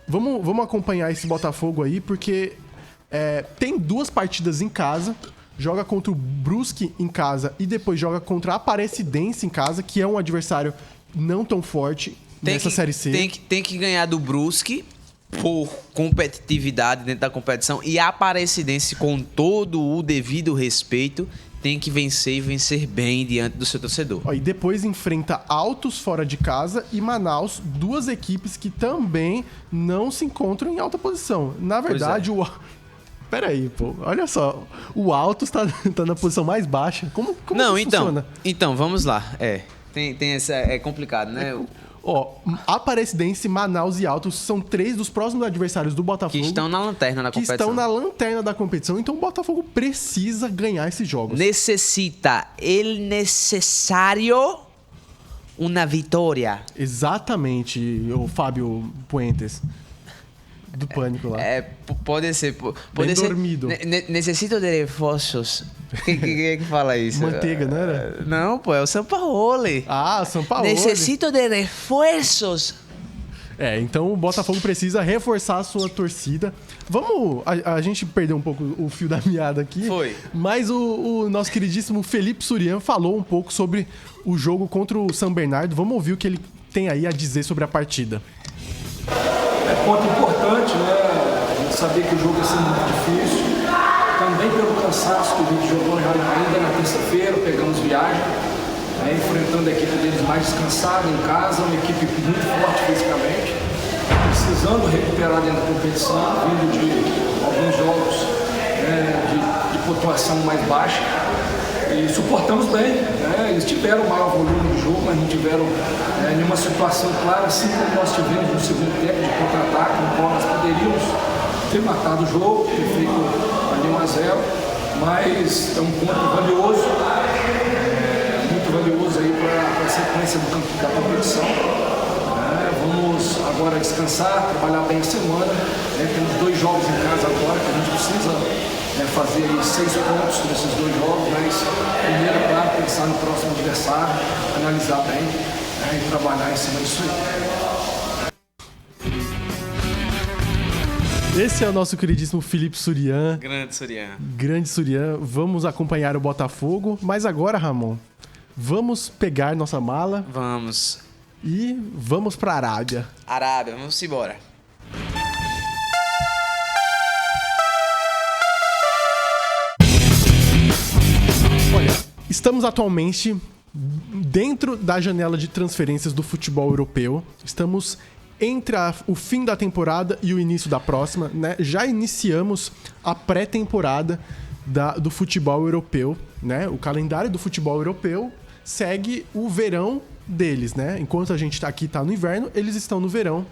vamos acompanhar esse Botafogo aí, porque... tem 2 partidas em casa, joga contra o Brusque em casa e depois joga contra a Aparecidense em casa, que é um adversário não tão forte nessa Série C. Tem que ganhar do Brusque por competitividade dentro da competição, e a Aparecidense, com todo o devido respeito, tem que vencer e vencer bem diante do seu torcedor. E depois enfrenta Altos fora de casa e Manaus, 2 equipes que também não se encontram em alta posição. Na verdade, Peraí, pô, olha só. O Altos tá na posição mais baixa. Como funciona? Então, vamos lá. Tem essa. É complicado, né? Aparecidense, Manaus e Altos são 3 dos próximos adversários do Botafogo. Que estão na lanterna da competição. Que estão na lanterna da competição. Então o Botafogo precisa ganhar esses jogos. Necessário uma vitória. Exatamente, o Fábio Puentes. Do Pânico lá. Pode ser. Bem ser dormido. Necessito de reforços. Quem é que fala isso? Manteiga, não era? Não, pô, é o Sampaoli. Sampaoli. Necessito de reforços. Então o Botafogo precisa reforçar a sua torcida. A gente perdeu um pouco o fio da meada aqui. Foi. Mas o nosso queridíssimo Felipe Surian falou um pouco sobre o jogo contra o São Bernardo. Vamos ouvir o que ele tem aí a dizer sobre a partida. Ponto importante, né? A gente sabia que o jogo ia ser muito difícil. Também pelo cansaço que a gente jogou ainda na terça-feira, pegamos viagem, enfrentando a equipe deles mais descansada em casa, uma equipe muito forte fisicamente, precisando recuperar dentro da competição, vindo de alguns jogos de pontuação mais baixa. E suportamos bem, né? Eles tiveram o maior volume do jogo, mas não tiveram nenhuma situação clara, assim como nós tivemos no segundo tempo de contra-ataque, no qual nós poderíamos ter matado o jogo, ter feito ali 1-0, mas é um ponto valioso, muito valioso aí para a sequência da competição. Vamos agora descansar, trabalhar bem a semana, temos 2 jogos em casa agora que a gente precisa fazer aí 6 pontos nesses 2 jogos, mas primeiro, claro, pensar no próximo adversário, analisar bem e trabalhar em cima disso aí. Esse é o nosso queridíssimo Felipe Surian. Grande Surian. Grande Surian. Vamos acompanhar o Botafogo. Mas agora, Ramon, vamos pegar nossa mala. Vamos. E vamos pra Arábia. Arábia, vamos embora. Olha, estamos atualmente dentro da janela de transferências do futebol europeu. Estamos entre o fim da temporada e o início da próxima, né? Já iniciamos a pré-temporada do futebol europeu, né? O calendário do futebol europeu segue o verão deles, né? Enquanto a gente aqui tá no inverno, eles estão no verão.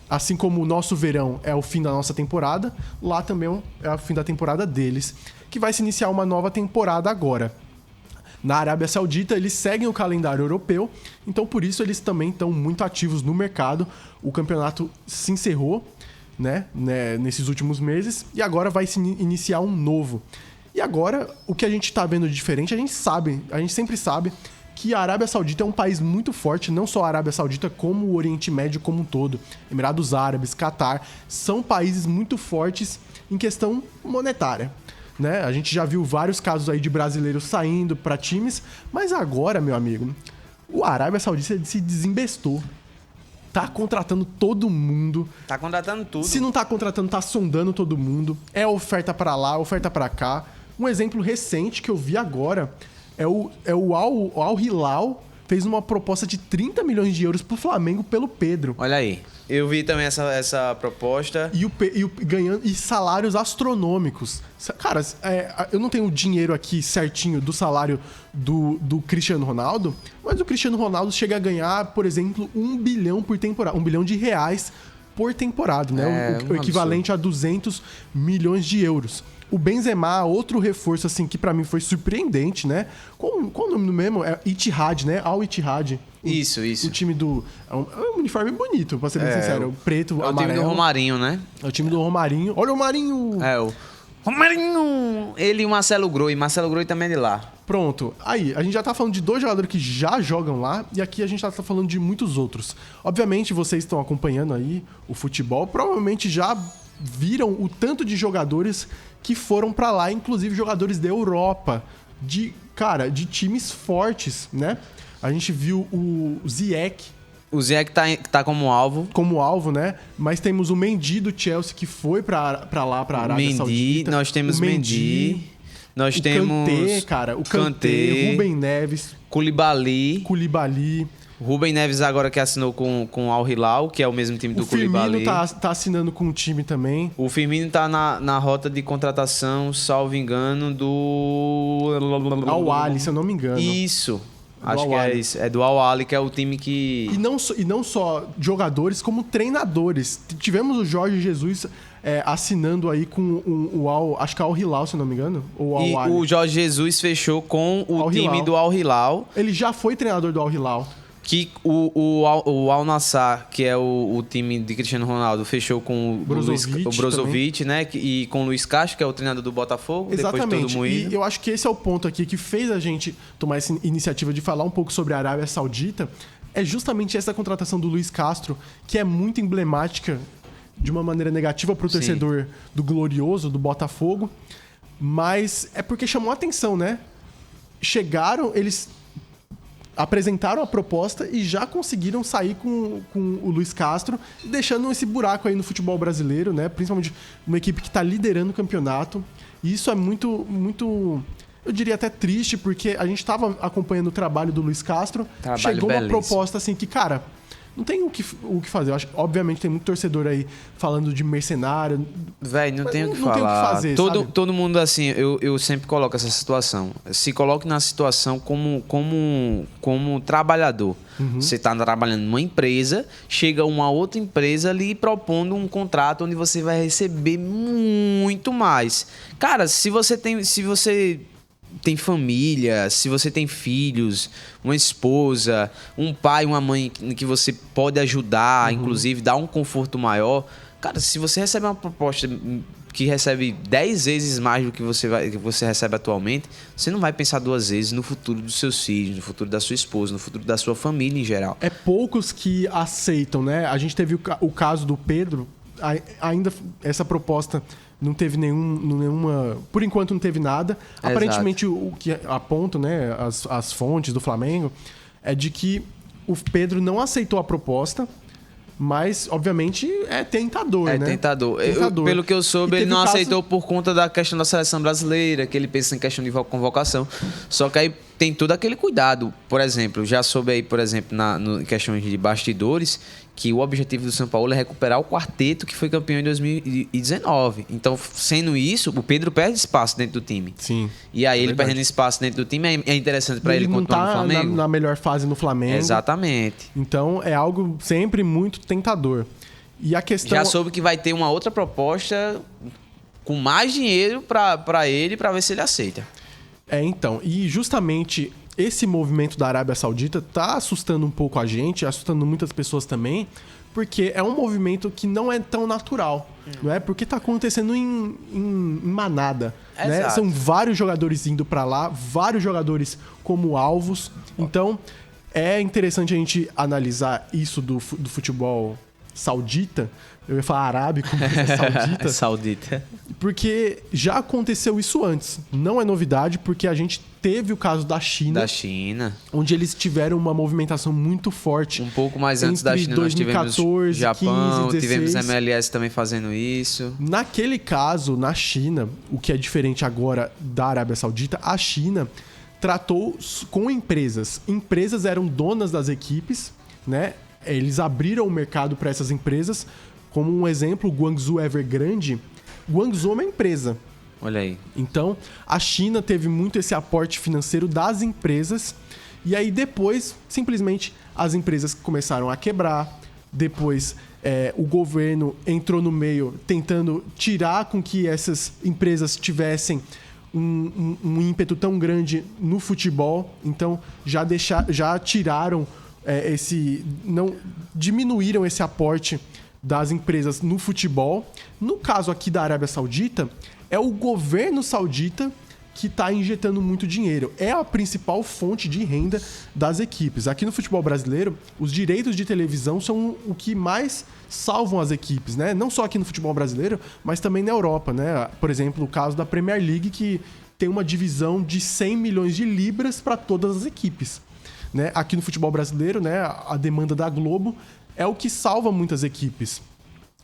Assim como o nosso verão é o fim da nossa temporada, lá também é o fim da temporada deles, que vai se iniciar uma nova temporada agora. Na Arábia Saudita, eles seguem o calendário europeu, então por isso eles também estão muito ativos no mercado. O campeonato se encerrou, né, nesses últimos meses, e agora vai se iniciar um novo. E agora, o que a gente está vendo de diferente, a gente sempre sabe que a Arábia Saudita é um país muito forte, não só a Arábia Saudita, como o Oriente Médio como um todo. Emirados Árabes, Catar, são países muito fortes em questão monetária. Né? A gente já viu vários casos aí de brasileiros saindo para times, mas agora, meu amigo, o Arábia Saudita se desembestou. Tá contratando todo mundo. Tá contratando tudo. Se não tá contratando, tá sondando todo mundo. É oferta para lá, oferta para cá. Um exemplo recente que eu vi agora é o Al Hilal fez uma proposta de 30 milhões de euros pro Flamengo pelo Pedro. Olha aí. Eu vi também essa proposta. Ganhando salários astronômicos. Cara, eu não tenho o dinheiro aqui certinho do salário do Cristiano Ronaldo, mas o Cristiano Ronaldo chega a ganhar, por exemplo, 1 bilhão por temporada. 1 bilhão de reais por temporada, né? O equivalente a 200 milhões de euros. O Benzema, outro reforço, assim, que pra mim foi surpreendente, né? Qual o nome do mesmo? É Ittihad, né? Al Ittihad. Isso. O time do... É um uniforme bonito, pra ser bem sincero. O preto, amarelo. É o time do Romarinho, né? É o time do Romarinho. Olha o Romarinho! O Romarinho! Ele e o Marcelo Groi. Marcelo Groi também é de lá. Pronto. Aí, a gente já tá falando de 2 jogadores que já jogam lá, e aqui a gente tá falando de muitos outros. Obviamente, vocês estão acompanhando aí o futebol, provavelmente já viram o tanto de jogadores que foram pra lá, inclusive jogadores da Europa, de times fortes, né? A gente viu o Ziyech. O Ziyech tá como alvo. Como alvo, né? Mas temos o Mendy do Chelsea, que foi pra lá, pra Arábia Saudita. Nós temos o Mendy. Nós temos... Kanté, cara. O Kanté, Rubem Neves. Koulibaly. Rubem Neves agora que assinou com o Al Hilal, que é o mesmo time do Koulibaly. O Firmino tá assinando com o time também. O Firmino tá na rota de contratação, salvo engano, do... Al Ahly, se eu não me engano. Isso. Acho que é isso. É do Al Ahly, que é o time que... E não só jogadores, como treinadores. Tivemos o Jorge Jesus assinando aí com acho que é o Al Hilal, se eu não me engano. Ou Al Ahly. O Jorge Jesus fechou com o time do Al Hilal. Ele já foi treinador do Al Hilal. Que o Al Nassr, que é o time de Cristiano Ronaldo, fechou com o Brozovic, né? E com o Luiz Castro, que é o treinador do Botafogo. Exatamente. Depois de todo moído. E eu acho que esse é o ponto aqui que fez a gente tomar essa iniciativa de falar um pouco sobre a Arábia Saudita. É justamente essa contratação do Luiz Castro, que é muito emblemática de uma maneira negativa para o torcedor do Glorioso, do Botafogo. Mas é porque chamou a atenção, né? Chegaram, eles... apresentaram a proposta e já conseguiram sair com o Luiz Castro, deixando esse buraco aí no futebol brasileiro, né? Principalmente uma equipe que está liderando o campeonato. E isso é muito, muito, eu diria até triste, porque a gente estava acompanhando o trabalho do Luiz Castro. Chegou uma proposta assim que, cara, não tem o que fazer. Eu acho, obviamente tem muito torcedor aí falando de mercenário. Véi, não tem o que fazer. Todo mundo, assim, eu sempre coloco essa situação. Se coloque na situação como trabalhador. Uhum. Você está trabalhando numa empresa, chega uma outra empresa lhe propondo um contrato onde você vai receber muito mais. Cara, se você tem família, se você tem filhos, uma esposa, um pai, uma mãe que você pode ajudar, inclusive dar um conforto maior. Cara, se você recebe uma proposta que recebe 10 vezes mais do que você recebe atualmente, você não vai pensar 2 vezes no futuro dos seus filhos, no futuro da sua esposa, no futuro da sua família em geral. É poucos que aceitam, né? A gente teve o caso do Pedro, ainda essa proposta não teve nenhuma... Por enquanto não teve nada. Exato. Aparentemente o que apontam, né, as fontes do Flamengo é de que o Pedro não aceitou a proposta, mas, obviamente, é tentador, né? É tentador. Pelo que eu soube, ele não aceitou por conta da questão da seleção brasileira, que ele pensa em questão de convocação. Só que aí tem todo aquele cuidado. Por exemplo, já soube aí, por exemplo, em questões de bastidores, que o objetivo do São Paulo é recuperar o quarteto que foi campeão em 2019. Então, sendo isso, o Pedro perde espaço dentro do time. Sim. E aí, ele perdendo espaço dentro do time, é interessante para ele continuar no Flamengo. Ele não tá na melhor fase no Flamengo. Exatamente. Então, é algo sempre muito tentador. E a questão... Já soube que vai ter uma outra proposta com mais dinheiro para ele, para ver se ele aceita. Então. E justamente... Esse movimento da Arábia Saudita tá assustando um pouco a gente, assustando muitas pessoas também, porque é um movimento que não é tão natural, não é? Porque tá acontecendo em manada, né? São vários jogadores indo para lá, vários jogadores como alvos. Então, é interessante a gente analisar isso do futebol saudita. Eu ia falar arábico, mas é saudita. Saudita. Porque já aconteceu isso antes. Não é novidade, porque a gente teve o caso da China. Da China. Onde eles tiveram uma movimentação muito forte. Um pouco mais antes da China, 2014, nós tivemos Japão, 15, tivemos MLS também fazendo isso. Naquele caso, na China, o que é diferente agora da Arábia Saudita, a China tratou com empresas. Empresas eram donas das equipes, né? Eles abriram o mercado para essas empresas. Como um exemplo, o Guangzhou Evergrande. Guangzhou é uma empresa. Olha aí. Então, a China teve muito esse aporte financeiro das empresas. E aí, depois, simplesmente, as empresas começaram a quebrar. Depois, o governo entrou no meio, tentando tirar com que essas empresas tivessem um ímpeto tão grande no futebol. Então, já tiraram não diminuíram esse aporte das empresas no futebol. No caso aqui da Arábia Saudita, é o governo saudita que está injetando muito dinheiro. É a principal fonte de renda das equipes. Aqui no futebol brasileiro, os direitos de televisão são o que mais salvam as equipes, né? Não só aqui no futebol brasileiro, mas também na Europa, né? Por exemplo, o caso da Premier League, que tem uma divisão de 100 milhões de libras para todas as equipes, né? Aqui no futebol brasileiro, né, a demanda da Globo é o que salva muitas equipes.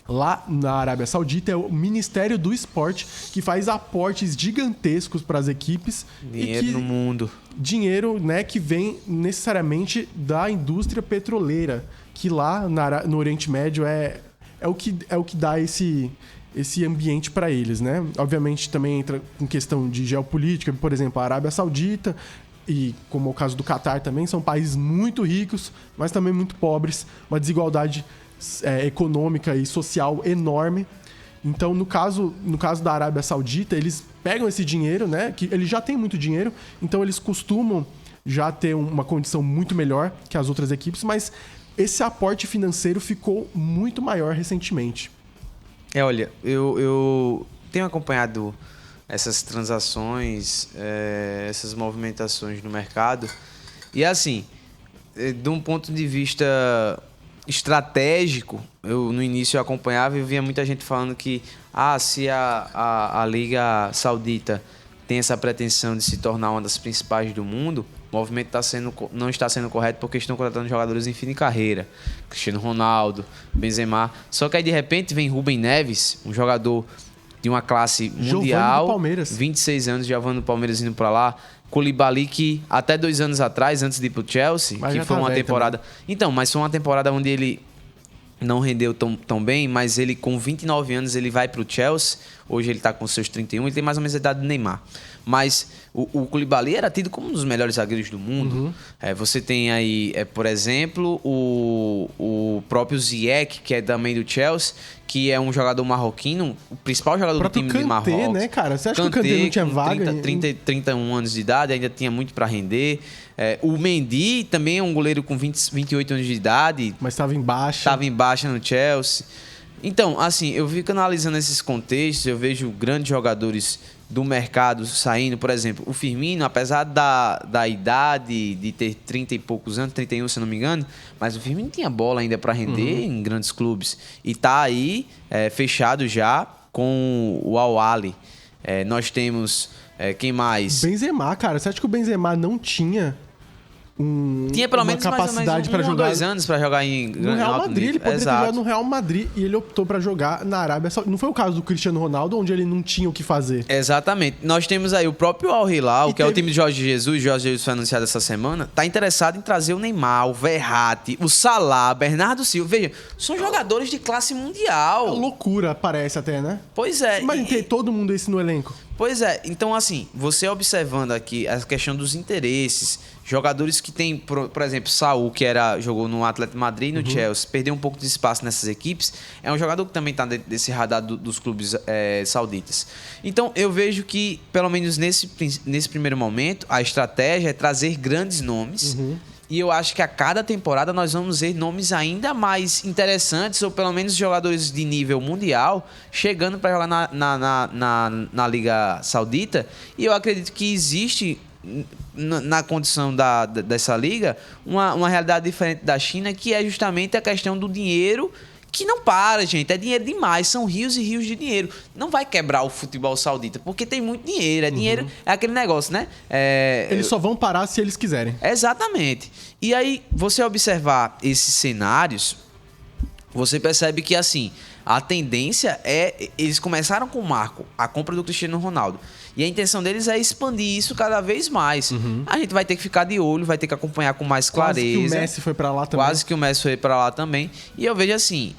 Lá na Arábia Saudita é o Ministério do Esporte que faz aportes gigantescos para as equipes. Dinheiro no mundo. Dinheiro, né, que vem necessariamente da indústria petroleira, que lá no Oriente Médio é o que dá esse ambiente para eles, né? Obviamente também entra em questão de geopolítica, por exemplo, a Arábia Saudita e, como é o caso do Catar também, são países muito ricos, mas também muito pobres, uma desigualdade econômica e social enorme. Então, no caso da Arábia Saudita, eles pegam esse dinheiro, né? Que eles já têm muito dinheiro, então eles costumam já ter uma condição muito melhor que as outras equipes, mas esse aporte financeiro ficou muito maior recentemente. Olha, eu tenho acompanhado essas transações, essas movimentações no mercado, e assim, de um ponto de vista estratégico, eu no início acompanhava e eu via muita gente falando que se a Liga Saudita tem essa pretensão de se tornar uma das principais do mundo, o movimento não está sendo correto porque estão contratando jogadores em fim de carreira. Cristiano Ronaldo, Benzema. Só que aí de repente vem Rubem Neves, um jogador de uma classe mundial, 26 anos, Giovani do Palmeiras indo para lá. Koulibaly, que até 2 anos atrás, antes de ir pro Chelsea, mas que foi uma temporada... Também. Então, mas foi uma temporada onde ele não rendeu tão bem, mas ele com 29 anos ele vai pro Chelsea. Hoje ele tá com seus 31, ele tem mais ou menos a idade do Neymar. Mas o Koulibaly era tido como um dos melhores zagueiros do mundo. Uhum. Você tem aí, por exemplo, o próprio Ziyech, que é também do Chelsea, que é um jogador marroquino, o principal jogador do time de Marrocos. Né, cara? Você acha que o Kanté não tinha vaga? 31 anos de idade, ainda tinha muito para render. O Mendy também é um goleiro com 28 anos de idade. Mas estava em baixa. Estava em baixa no Chelsea. Então, assim, eu fico analisando esses contextos, eu vejo grandes jogadores do mercado saindo, por exemplo, o Firmino, apesar da idade de ter 30 e poucos anos, 31 se não me engano, mas o Firmino tinha bola ainda para render em grandes clubes e tá aí fechado já com o Al-Ahly. Nós temos quem mais? Benzema, cara, você acha que o Benzema não tinha tinha pelo menos capacidade para jogar 2 anos para jogar no Real Madrid? Ele poderia ter jogado no Real Madrid e ele optou para jogar na Arábia Saudita. Não foi o caso do Cristiano Ronaldo, onde ele não tinha o que fazer. Exatamente. Nós temos aí o próprio Al Hilal, que é o time de Jorge Jesus. Jorge Jesus foi anunciado essa semana. Tá interessado em trazer o Neymar, o Verratti, o Salah, Bernardo Silva. Veja, são jogadores de classe mundial. É loucura, parece até, né? Pois é. Mas tem todo mundo esse no elenco. Pois é. Então, assim, você observando aqui a questão dos interesses, jogadores que tem, por exemplo, Saúl, que jogou no Atlético de Madrid e no Chelsea, perdeu um pouco de espaço nessas equipes, é um jogador que também está desse radar dos clubes sauditas. Então, eu vejo que, pelo menos nesse primeiro momento, a estratégia é trazer grandes nomes. E eu acho que a cada temporada nós vamos ver nomes ainda mais interessantes, ou pelo menos jogadores de nível mundial, chegando para jogar na Liga Saudita. E eu acredito que existe, na condição dessa liga, uma realidade diferente da China, que é justamente a questão do dinheiro, que não para, gente. É dinheiro demais. São rios e rios de dinheiro. Não vai quebrar o futebol saudita, porque tem muito dinheiro. Dinheiro é aquele negócio, né? Eles só vão parar se eles quiserem. Exatamente. E aí, você observar esses cenários, você percebe que, assim, a tendência eles começaram com o marco, a compra do Cristiano Ronaldo. E a intenção deles é expandir isso cada vez mais. A gente vai ter que ficar de olho, vai ter que acompanhar com mais clareza. Quase que o Messi foi pra lá também. Quase que o Messi foi pra lá também. E eu vejo assim,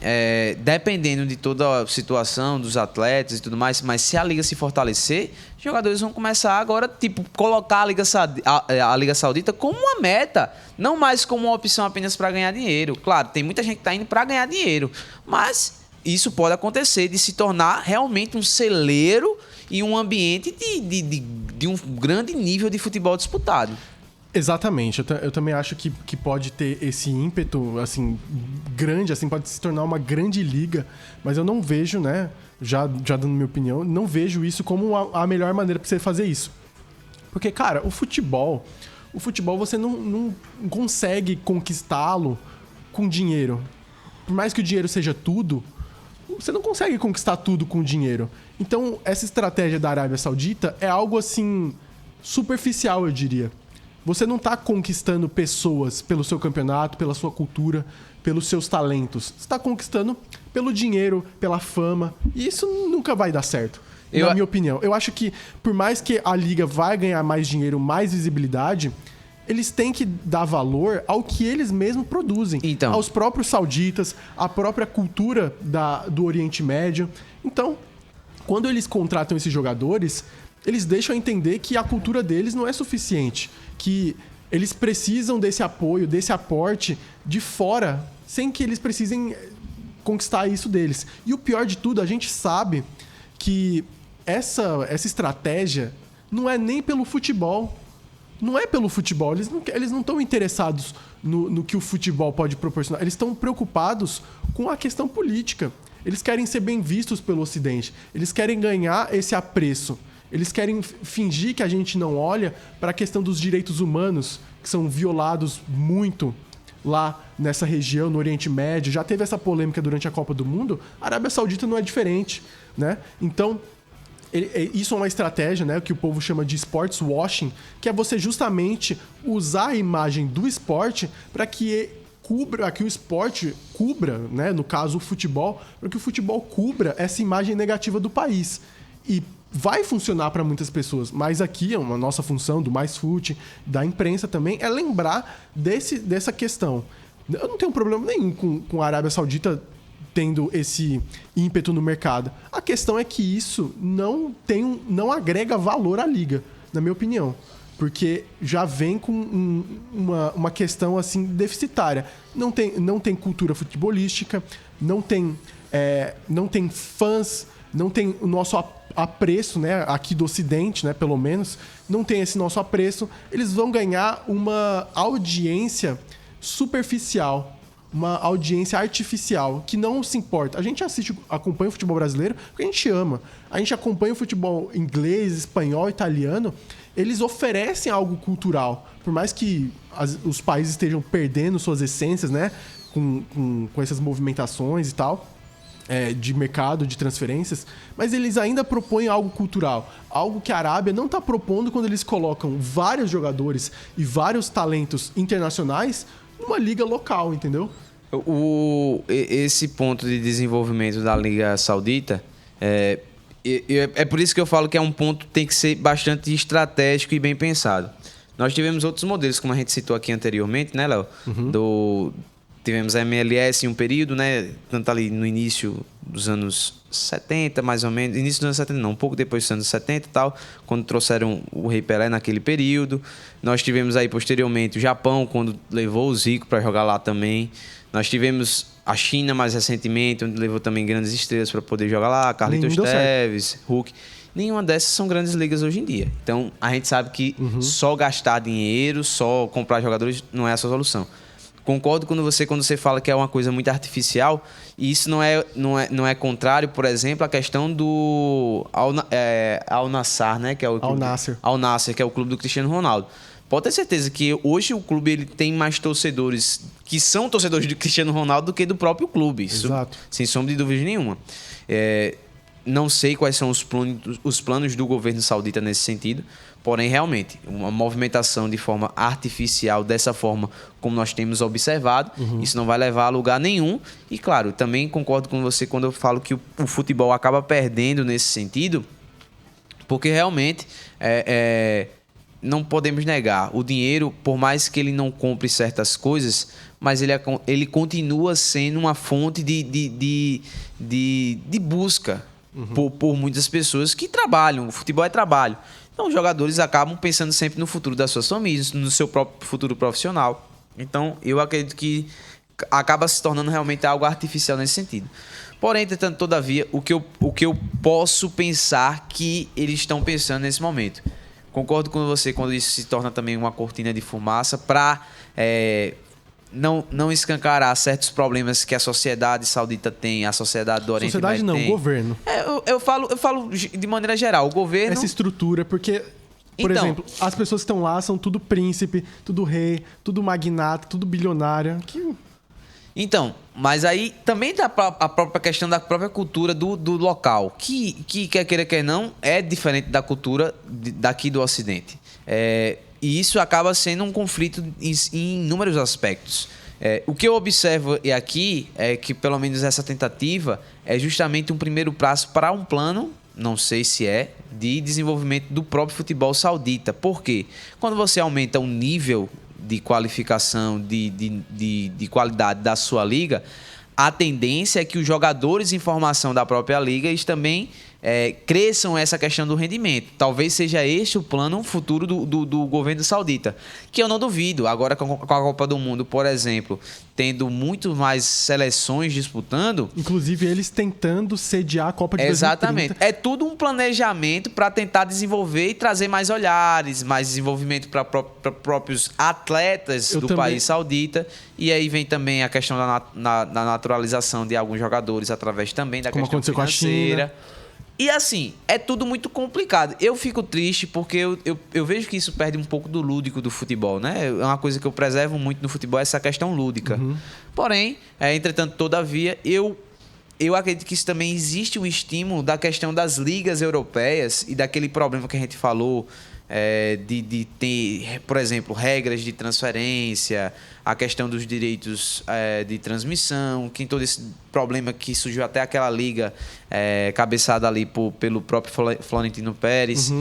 dependendo de toda a situação dos atletas e tudo mais, mas se a Liga se fortalecer, os jogadores vão começar agora, colocar a Liga Saudita como uma meta, não mais como uma opção apenas para ganhar dinheiro. Claro, tem muita gente que tá indo para ganhar dinheiro, mas isso pode acontecer de se tornar realmente um celeiro e um ambiente de um grande nível de futebol disputado. Exatamente. Eu também acho que pode ter esse ímpeto, assim, grande, assim, pode se tornar uma grande liga, mas eu não vejo, né, já dando minha opinião, não vejo isso como a melhor maneira para você fazer isso. Porque, cara, o futebol você não consegue conquistá-lo com dinheiro. Por mais que o dinheiro seja tudo, você não consegue conquistar tudo com dinheiro. Então, essa estratégia da Arábia Saudita é algo, assim, superficial, eu diria. Você não está conquistando pessoas pelo seu campeonato, pela sua cultura, pelos seus talentos. Você está conquistando pelo dinheiro, pela fama. E isso nunca vai dar certo, na minha opinião. Eu acho que, por mais que a Liga vai ganhar mais dinheiro, mais visibilidade, eles têm que dar valor ao que eles mesmos produzem. Então, aos próprios sauditas, à própria cultura do Oriente Médio. Então, quando eles contratam esses jogadores, eles deixam entender que a cultura deles não é suficiente, que eles precisam desse apoio, desse aporte de fora, sem que eles precisem conquistar isso deles. E o pior de tudo, a gente sabe que essa estratégia não é nem pelo futebol. Não é pelo futebol. Eles não estão interessados no que o futebol pode proporcionar. Eles estão preocupados com a questão política. Eles querem ser bem vistos pelo Ocidente. Eles querem ganhar esse apreço. Eles querem fingir que a gente não olha para a questão dos direitos humanos, que são violados muito lá nessa região, no Oriente Médio. Já teve essa polêmica durante a Copa do Mundo. A Arábia Saudita não é diferente, né? Então, isso é uma estratégia, né, que o povo chama de sports washing, que é você justamente usar a imagem do esporte para que o esporte cubra, né, no caso o futebol, para que o futebol cubra essa imagem negativa do país. E vai funcionar para muitas pessoas, mas aqui é uma nossa função do Mais Fute, da imprensa também, é lembrar dessa questão. Eu não tenho problema nenhum com a Arábia Saudita tendo esse ímpeto no mercado. A questão é que isso não agrega valor à liga, na minha opinião. Porque já vem com uma questão assim deficitária. Não tem cultura futebolística, não tem fãs, não tem o nosso apreço, né, aqui do Ocidente, né, pelo menos, não tem esse nosso apreço. Eles vão ganhar uma audiência superficial. uma audiência artificial que não se importa. A gente acompanha o futebol brasileiro porque a gente ama. A gente acompanha o futebol inglês, espanhol, italiano. Eles oferecem algo cultural. Por mais que os países estejam perdendo suas essências, né? Com essas movimentações e tal, de mercado, de transferências, mas eles ainda propõem algo cultural. Algo que a Arábia não está propondo quando eles colocam vários jogadores e vários talentos internacionais numa liga local, entendeu? Esse ponto de desenvolvimento da Liga Saudita é por isso que eu falo que é um ponto que tem que ser bastante estratégico e bem pensado. Nós tivemos outros modelos, como a gente citou aqui anteriormente, né, Léo? Uhum. Tivemos a MLS em um período, né? Tanto ali no início dos anos 70, mais ou menos. Início dos anos 70, não, um pouco depois dos anos 70 e tal, quando trouxeram o Rei Pelé naquele período. Nós tivemos aí posteriormente o Japão, quando levou o Zico para jogar lá também. Nós tivemos a China mais recentemente, onde levou também grandes estrelas para poder jogar lá, Carlitos Tevez, Hulk. Nenhuma dessas são grandes ligas hoje em dia. Então, a gente sabe que só gastar dinheiro, só comprar jogadores não é a solução. Concordo quando você fala que é uma coisa muito artificial, e isso não é contrário, por exemplo, à questão do Al-Nassr, né? Que é o Al-Nassr, que é o clube do Cristiano Ronaldo. Pode ter certeza que hoje o clube ele tem mais torcedores que são torcedores do Cristiano Ronaldo do que do próprio clube. Isso, exato. Sem sombra de dúvida nenhuma. Não sei quais são os planos do governo saudita nesse sentido, porém, realmente, uma movimentação de forma artificial, dessa forma como nós temos observado, isso não vai levar a lugar nenhum. E, claro, também concordo com você quando eu falo que o futebol acaba perdendo nesse sentido, porque realmente não podemos negar. O dinheiro, por mais que ele não compre certas coisas, mas ele continua sendo uma fonte de busca por muitas pessoas que trabalham. O futebol é trabalho. Então, os jogadores acabam pensando sempre no futuro das suas famílias, no seu próprio futuro profissional. Então, eu acredito que acaba se tornando realmente algo artificial nesse sentido. Porém, entretanto, todavia, o que eu posso pensar que eles estão pensando nesse momento. Concordo com você quando isso se torna também uma cortina de fumaça para não escancarar certos problemas que a sociedade saudita tem, a sociedade do Oriente Médio tem. Sociedade não, governo. Eu falo de maneira geral, o governo... Essa estrutura, porque, por exemplo, as pessoas que estão lá são tudo príncipe, tudo rei, tudo magnata, tudo bilionário. Então, mas aí também dá a própria questão da própria cultura do local, que quer queira, quer não, é diferente da cultura daqui do Ocidente. E isso acaba sendo um conflito em inúmeros aspectos. O que eu observo aqui é que, pelo menos essa tentativa, é justamente um primeiro passo para um plano, não sei se de desenvolvimento do próprio futebol saudita. Por quê? Quando você aumenta o nível de qualificação, de qualidade da sua liga, a tendência é que os jogadores em formação da própria liga eles também cresçam essa questão do rendimento. Talvez seja este o plano futuro do governo saudita, que eu não duvido. Agora com a Copa do Mundo, por exemplo, tendo muito mais seleções disputando... Inclusive eles tentando sediar a Copa de 2030. Exatamente. É tudo um planejamento para tentar desenvolver e trazer mais olhares, mais desenvolvimento para próprios atletas do país saudita. E aí vem também a questão da naturalização de alguns jogadores através também da questão financeira. E assim, é tudo muito complicado. Eu fico triste porque eu vejo que isso perde um pouco do lúdico do futebol, né? É uma coisa que eu preservo muito no futebol, essa questão lúdica. Porém, entretanto, todavia, eu acredito que isso também existe um estímulo da questão das ligas europeias e daquele problema que a gente falou de ter, por exemplo, regras de transferência, a questão dos direitos de transmissão, que todo esse problema que surgiu até aquela liga cabeçada ali pelo próprio Florentino Pérez,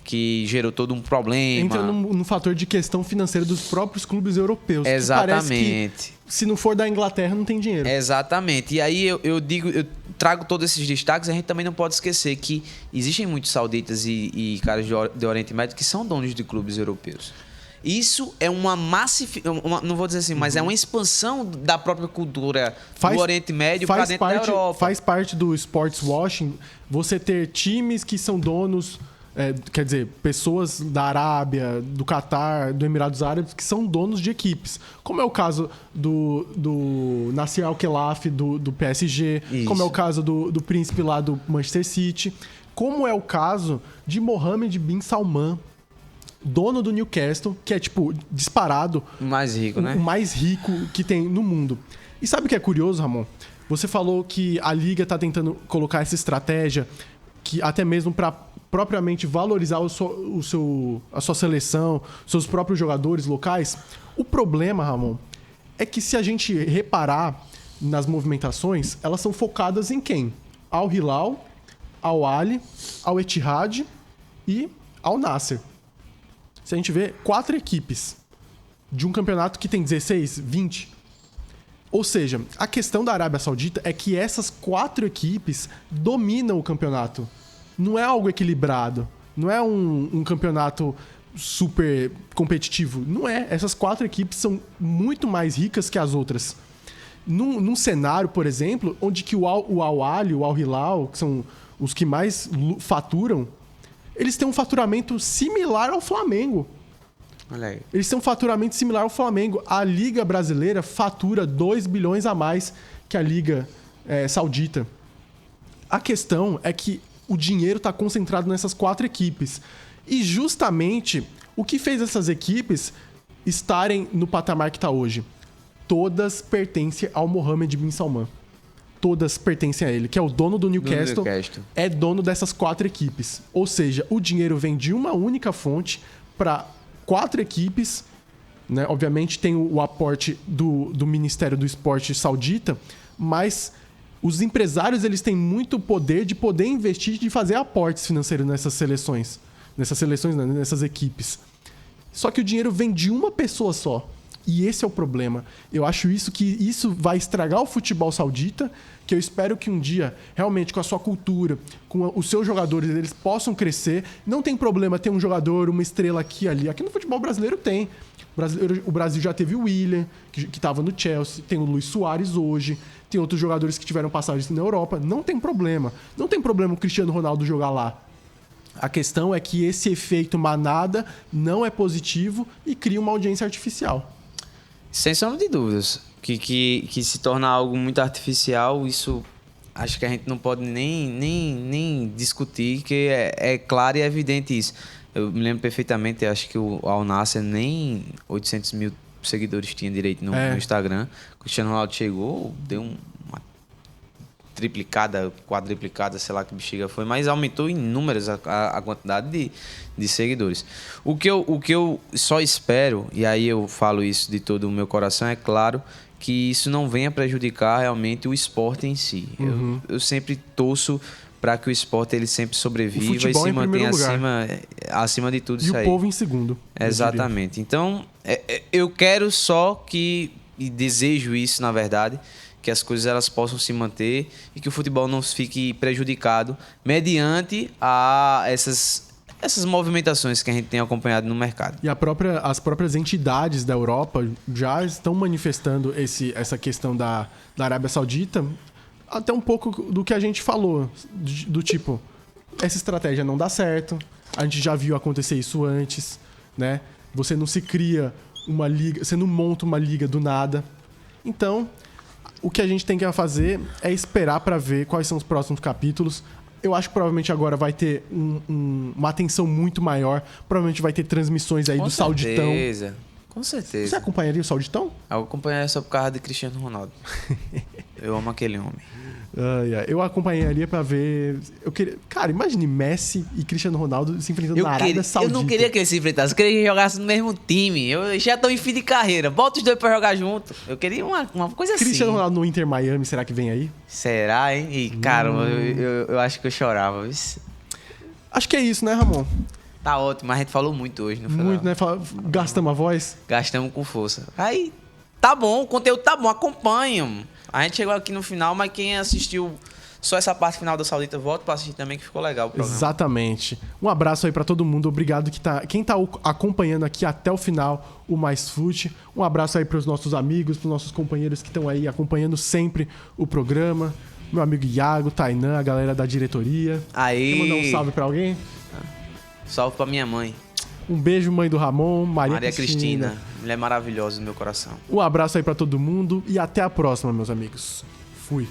que gerou todo um problema. Entra no fator de questão financeira dos próprios clubes europeus. Exatamente. Parece que, se não for da Inglaterra, não tem dinheiro. Exatamente. E aí eu trago todos esses destaques. A gente também não pode esquecer que existem muitos sauditas e caras do Oriente Médio que são donos de clubes europeus. Isso é uma não vou dizer assim, mas é uma expansão da própria cultura do Oriente Médio para dentro da Europa. Faz parte do sports washing você ter times que são donos quer dizer, pessoas da Arábia, do Catar, do Emirados Árabes, que são donos de equipes. Como é o caso do Nasser Al-Khelaifi, do PSG, Isso. Como é o caso do príncipe lá do Manchester City, como é o caso de Mohammed bin Salman, dono do Newcastle, que é, tipo, disparado... O mais rico, né? O mais rico que tem no mundo. E sabe o que é curioso, Ramon? Você falou que a Liga tá tentando colocar essa estratégia, que até mesmo para propriamente valorizar a sua seleção, seus próprios jogadores locais. O problema, Ramon, é que se a gente reparar nas movimentações, elas são focadas em quem? Al Hilal, Al Ahly, Al Ittihad e Al Nassr. Se a gente vê 4 equipes de um campeonato que tem 16, 20. Ou seja, a questão da Arábia Saudita é que essas 4 equipes dominam o campeonato. Não é algo equilibrado. Não é um campeonato super competitivo. Não é. Essas 4 equipes são muito mais ricas que as outras. Num cenário, por exemplo, onde que o Al Ahly, o Al Hilal, que são os que mais faturam, eles têm um faturamento similar ao Flamengo. Olha aí. Eles têm um faturamento similar ao Flamengo. A Liga Brasileira fatura 2 bilhões a mais que a Liga Saudita. A questão é que o dinheiro está concentrado nessas 4 equipes. E justamente o que fez essas equipes estarem no patamar que está hoje? Todas pertencem ao Mohammed bin Salman. Todas pertencem a ele, que é o dono do Newcastle, é dono dessas 4 equipes. Ou seja, o dinheiro vem de uma única fonte para 4 equipes, né? Obviamente tem o aporte do Ministério do Esporte saudita, mas os empresários eles têm muito poder de poder investir, de fazer aportes financeiros nessas equipes. Só que o dinheiro vem de uma pessoa só. E esse é o problema. Eu acho que isso vai estragar o futebol saudita, que eu espero que um dia, realmente, com a sua cultura, com os seus jogadores, eles possam crescer. Não tem problema ter um jogador, uma estrela aqui e ali. Aqui no futebol brasileiro tem. O Brasil já teve o William, que estava no Chelsea. Tem o Luis Soares hoje. Tem outros jogadores que tiveram passagem na Europa. Não tem problema. Não tem problema o Cristiano Ronaldo jogar lá. A questão é que esse efeito manada não é positivo e cria uma audiência artificial. Sem sombra de dúvidas. Que se torna algo muito artificial, isso acho que a gente não pode nem discutir, que é claro e evidente isso. Eu me lembro perfeitamente, acho que o Al Nassr nem 800 mil seguidores tinha direito no Instagram. O Cristiano Ronaldo chegou, deu uma triplicada, quadriplicada, sei lá que bexiga foi, mas aumentou em números a quantidade de seguidores. O que eu só espero, e aí eu falo isso de todo o meu coração, é claro que isso não venha prejudicar realmente o esporte em si. Uhum. Eu sempre torço para que o esporte ele sempre sobreviva e se mantenha acima de tudo e isso aí. E o povo em segundo. Exatamente. Então, eu quero só que, e desejo isso na verdade, que as coisas elas possam se manter e que o futebol não fique prejudicado mediante essas movimentações que a gente tem acompanhado no mercado. E as próprias entidades da Europa já estão manifestando essa questão da Arábia Saudita, até um pouco do que a gente falou, do tipo, essa estratégia não dá certo, a gente já viu acontecer isso antes, né? Você não se cria uma liga, você não monta uma liga do nada. Então, o que a gente tem que fazer é esperar para ver quais são os próximos capítulos. Eu acho que provavelmente agora vai ter uma atenção muito maior. Provavelmente vai ter transmissões aí do Sauditão. Com certeza. Você acompanharia o Sauditão? Eu acompanharia só por causa de Cristiano Ronaldo. Eu amo aquele homem. Eu acompanharia pra ver... Cara, imagine Messi e Cristiano Ronaldo se enfrentando na Arábia Saudita. Eu não queria que eles se enfrentassem. Eu queria que eles jogassem no mesmo time. Eu já tô em fim de carreira. Bota os dois pra jogar junto. Eu queria uma coisa assim. Cristiano Ronaldo no Inter Miami, será que vem aí? Será, hein? E, cara, eu acho que eu chorava. Isso. Acho que é isso, né, Ramon? Tá ótimo, mas a gente falou muito hoje. Não foi muito, né? Gastamos a voz? Gastamos com força. Aí, tá bom, o conteúdo tá bom, acompanham. A gente chegou aqui no final, mas quem assistiu só essa parte final da Saudita, volta pra assistir também, que ficou legal o programa. Exatamente. Um abraço aí pra todo mundo. Obrigado quem tá acompanhando aqui até o final o Mais Fute. Um abraço aí pros nossos amigos, pros nossos companheiros que estão aí acompanhando sempre o programa. Meu amigo Iago, Tainan, a galera da diretoria. Aí. Quer mandar um salve pra alguém? Salve pra minha mãe. Um beijo, mãe do Ramon, Maria Cristina. Mulher maravilhosa no meu coração. Um abraço aí pra todo mundo e até a próxima, meus amigos. Fui.